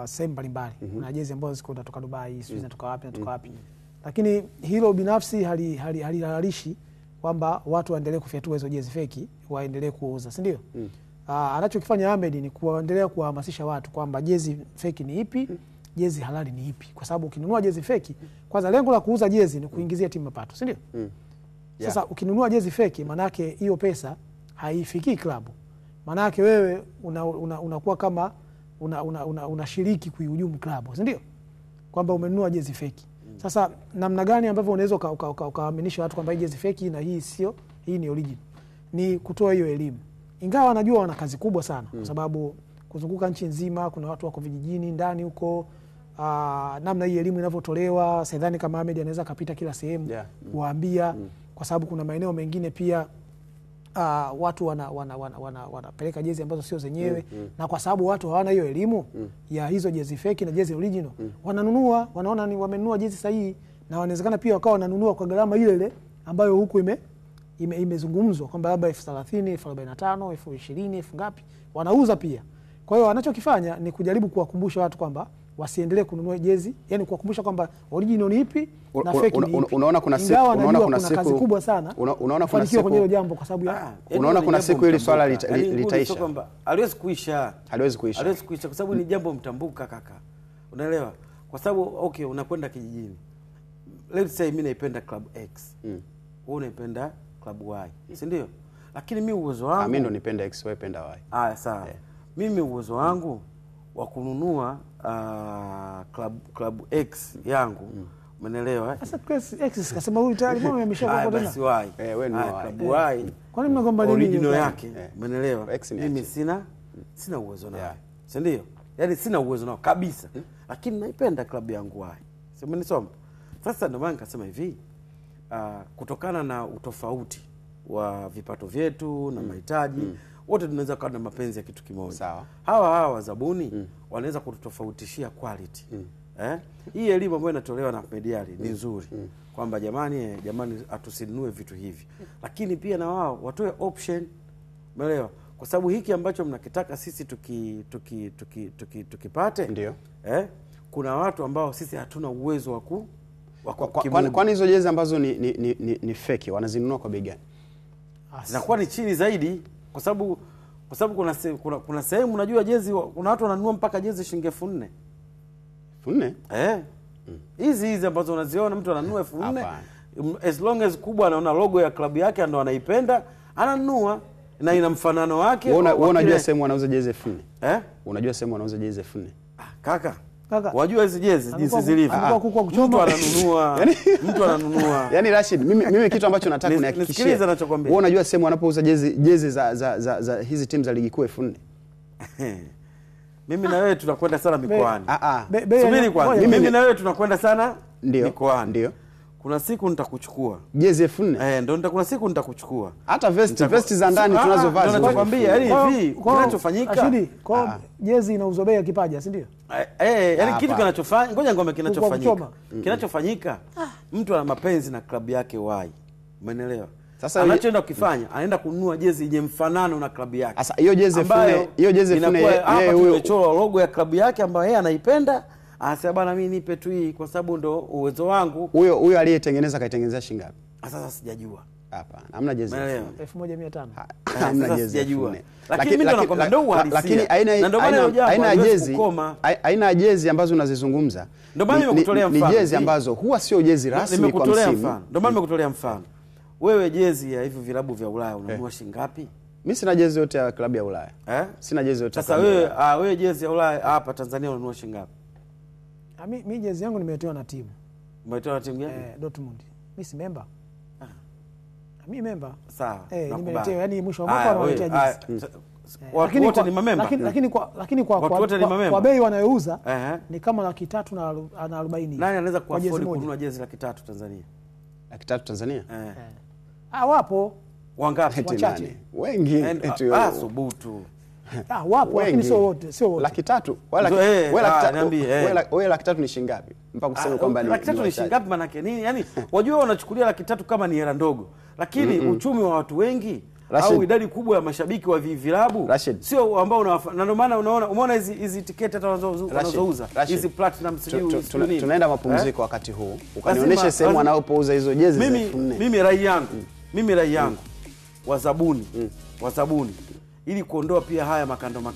sehemu mbalimbali. Kuna jezi ambazo ziko kutoka Dubai, sio zinatoka wapi. Lakini hilo binafsi halalishi kwamba watu waendelee kufyatua hizo jezi feki, waendelee kuuza, si ndio? Anachokifanya Ahmed ni kuendelea kuhamasisha watu kwamba jezi feki ni ipi, jezi halali ni ipi, kwa sababu ukinunua jezi feki, kwanza lengo la kuuza jezi ni kuingizia timu mapato, si ndio? Sasa ukinunua jezi feki, maana yake hiyo pesa haifikii klabu. Maana yake wewe unakuwa kama unashiriki kuihujumu klabu, si ndio? Kwamba umenunua jezi feki. Sasa namna gani ambavyo unaweza ukaaminisha watu kwamba hii jezi feki na hii sio, hii ni original? Ni kutoa hiyo elimu. Ingawa najua wana kazi kubwa sana, kwa sababu kuzunguka nchi nzima kuna watu wako vijijini ndani huko, namna hii elimu inavyotolewa, sidhani kama Ahmed anaweza kapita kila sehemu kuambia, kwa sababu kuna maeneo mengine pia watu wanapeleka jezi ambazo sio zenyewe, na kwa sababu watu hawana hiyo elimu ya hizo jezi feki na jezi original, wananunua, wanaona ni wamenunua jezi sahihi, na wanawezekana pia wakawa wananunua kwa gharama ile ambayo huku imezungumzwa kwamba labda 30,000, 45,000, 20,000 ngapi wanauza pia. Kwa hiyo wanachokifanya ni kujaribu kuwakumbusha watu kwamba wasiendelee kununua jezi, yani kuwakumbusha kwamba original ni ipi na fake ni ipi. Unaona kuna siku kazi kubwa sana. Unaona kuna siku kwenye hilo jambo, kwa sababu unaona kuna siku ile swala litaisha. Kwamba haliwezi kuisha kwa sababu ni jambo mtambuka kaka. Unaelewa? Kwa sababu okay, unakwenda kijijini. Let's say mimi naipenda club X. Wewe unaipenda club Y. Si ndio? Lakini mimi uwezo wangu mimi ndo nipenda X, wewe penda Y. Sawa. Mimi uwezo wangu wa kununua club X yangu, umeelewa? Sasa X kasema huyu tayari mama ameshakuwa tena. Wewe ni club Y. Kwa nini mnagombania nini? Original yake, umeelewa? Mimi sina uwezo nao. Si ndio? Yaani sina uwezo nao kabisa. Lakini naipenda club yangu Y. Sema nisoma. Sasa ndio maana nikasema hivi, kutokana na utofauti wa vipato vyetu na mahitaji, wote tunaweza kuwa na mapenzi ya kitu kimoja. Sawa. Hawa wazabuni wanaweza kutofautishia quality. Hii elimu ambayo inatolewa na Mediali ni nzuri. Kwamba jamani atusinunue vitu hivi. Lakini pia na wao watoe option. Umeelewa? Kwa sababu hiki ambacho mnakitaka sisi tukipate, ndio. Kuna watu ambao sisi hatuna uwezo wa kwani hizo jezi ambazo ni fake wanazinunua kwa bei gani? Zinakuwa ni chini zaidi, kwa sababu kuna sehemu unajua jezi kuna watu wananunua mpaka jezi shilingi 4,000. 4,000? Hizi ambazo unaziona mtu ananunua 4,000, as long as kubwa anaona logo ya klabu yake ndio anaipenda, ananunua na ina mfanano wake. Wewe unajua sehemu wanauza jezi 4,000? Unajua sehemu wanauza jezi 4,000? Kaka, Kaka. Wajua hizi jezi jinsi zilivyo. Mtu ananunua. Mtu ananunua. Yaani Rashid, mimi kitu ambacho nataka kunihakikishia. Nisikilize ninachokwambia. Wewe unajua sehemu wanapouza jezi za hizi timu za ligi kuu 4. Mimi na wewe tunakwenda sana mikoani. Subiri kwanza. Mimi na wewe tunakwenda sana mikoani. Ndio. Kuna siku nitakuchukua. Jezi 4. Ndio kuna siku nitakuchukua. Hata vesti za ndani tunazovaa. Ndio nakwambia, yaani hivi kinachofanyika. Ashidi, kwa jezi inauzwa bei ya kipaja, si ndio? Yaani kitu kinachofanya, ngoja ngome kinachofanyika. Kinachofanyika, mtu ana mapenzi na klabu yake wai. Umeelewa? Sasa anachoenda kukifanya, anaenda kununua jezi yenye mfanano na klabu yake. Sasa hiyo jezi 4 yeye huyo imechorwa logo ya klabu yake ambayo yeye anaipenda. Anasema bana mimi nipe tu hii kwa sababu ndo uwezo wangu. Huyo aliyetengeneza kaitengenezea shilingi ngapi? Sasa sijajua. Hapana, hamna jezi 1500. Hamna jezi sijajua. Lakini mimi ndo nakwambia ndo uhalisia. Lakini aina ya jezi ambazo unazizungumza. Ndio maana nimekutolea mfano. Ni jezi ambazo huwa sio jezi rasmi kwa msimu. Ndio maana nimekutolea mfano. Wewe jezi ya hivyo vilabu vya Ulaya unanunua shilingi ngapi? Mimi sina jezi yote ya klabu ya Ulaya. Sina jezi yote. Sasa wewe jezi ya Ulaya hapa Tanzania unanunua shilingi ngapi? Mimi jezi yangu nimetoa na timu. Umetoa na timu gani? Dortmund. Mimi si member. Mimi member. Sawa. Nimeletewa, yani mwisho wa mwaka wanaletea jezi. Watu wote ni mamemba. Lakini kwa bei wanayouza ni kama 340,000. Nani anaweza kuafford kununua jezi 300 Tanzania? 300 Tanzania? Wapo. Wangapi? Wachache. Wengi. Subutu. Wapo lakini sio wote, 300. Wewe 300 ni shilingi ngapi? Mpaka kusema kwamba ni 300 ni shilingi ngapi maana yake nini? Yaani wajua wanachukulia 300 kama ni hela ndogo. Lakini uchumi wa watu wengi au idadi kubwa ya mashabiki wa vilabu sio ambao na ndio maana umeona hizi tiketi hata wanazouza hizi platinum sijui tunaenda mapumziko wakati huu. Ukanionyesha sehemu wanapouza hizo jezi za 4. Mimi rai yangu wazabuni ili kuondoa pia haya makando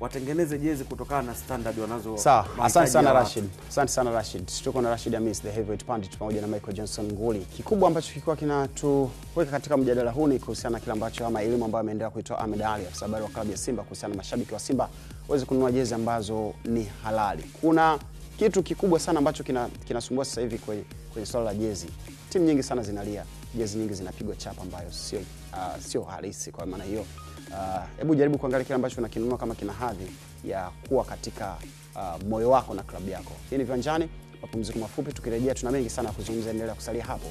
watengeneze jezi kutokana na standard wanazo. Sawa, asante sana Rashid. Asante sana Rashid. Tuko na Rashid Hamis the Heavyweight Pundit pamoja na Michael Johnson Nguli. Kikubwa ambacho kilikuwa kinatuweka katika mjadala huu ni kuhusiana na kile ambacho ama elimu ambayo ameendelea kuitoa Ahmed Ally, afisa habari wa klabu ya Simba, kuhusiana na mashabiki wa Simba waweze kununua jezi ambazo ni halali. Kuna kitu kikubwa sana ambacho kinasumbua sasa hivi kwenye swala la jezi. Timu nyingi sana zinalia, jezi nyingi zinapigwa chapa ambayo sio halisi. Kwa maana hiyo hebu jaribu kuangalia kile ambacho unakinunua kama kina hadhi ya kuwa katika moyo wako na klabu yako. Hii ni Viwanjani, mapumziko mafupi, tukirejea tuna mengi sana kuzungumza, endelea kusalia hapo.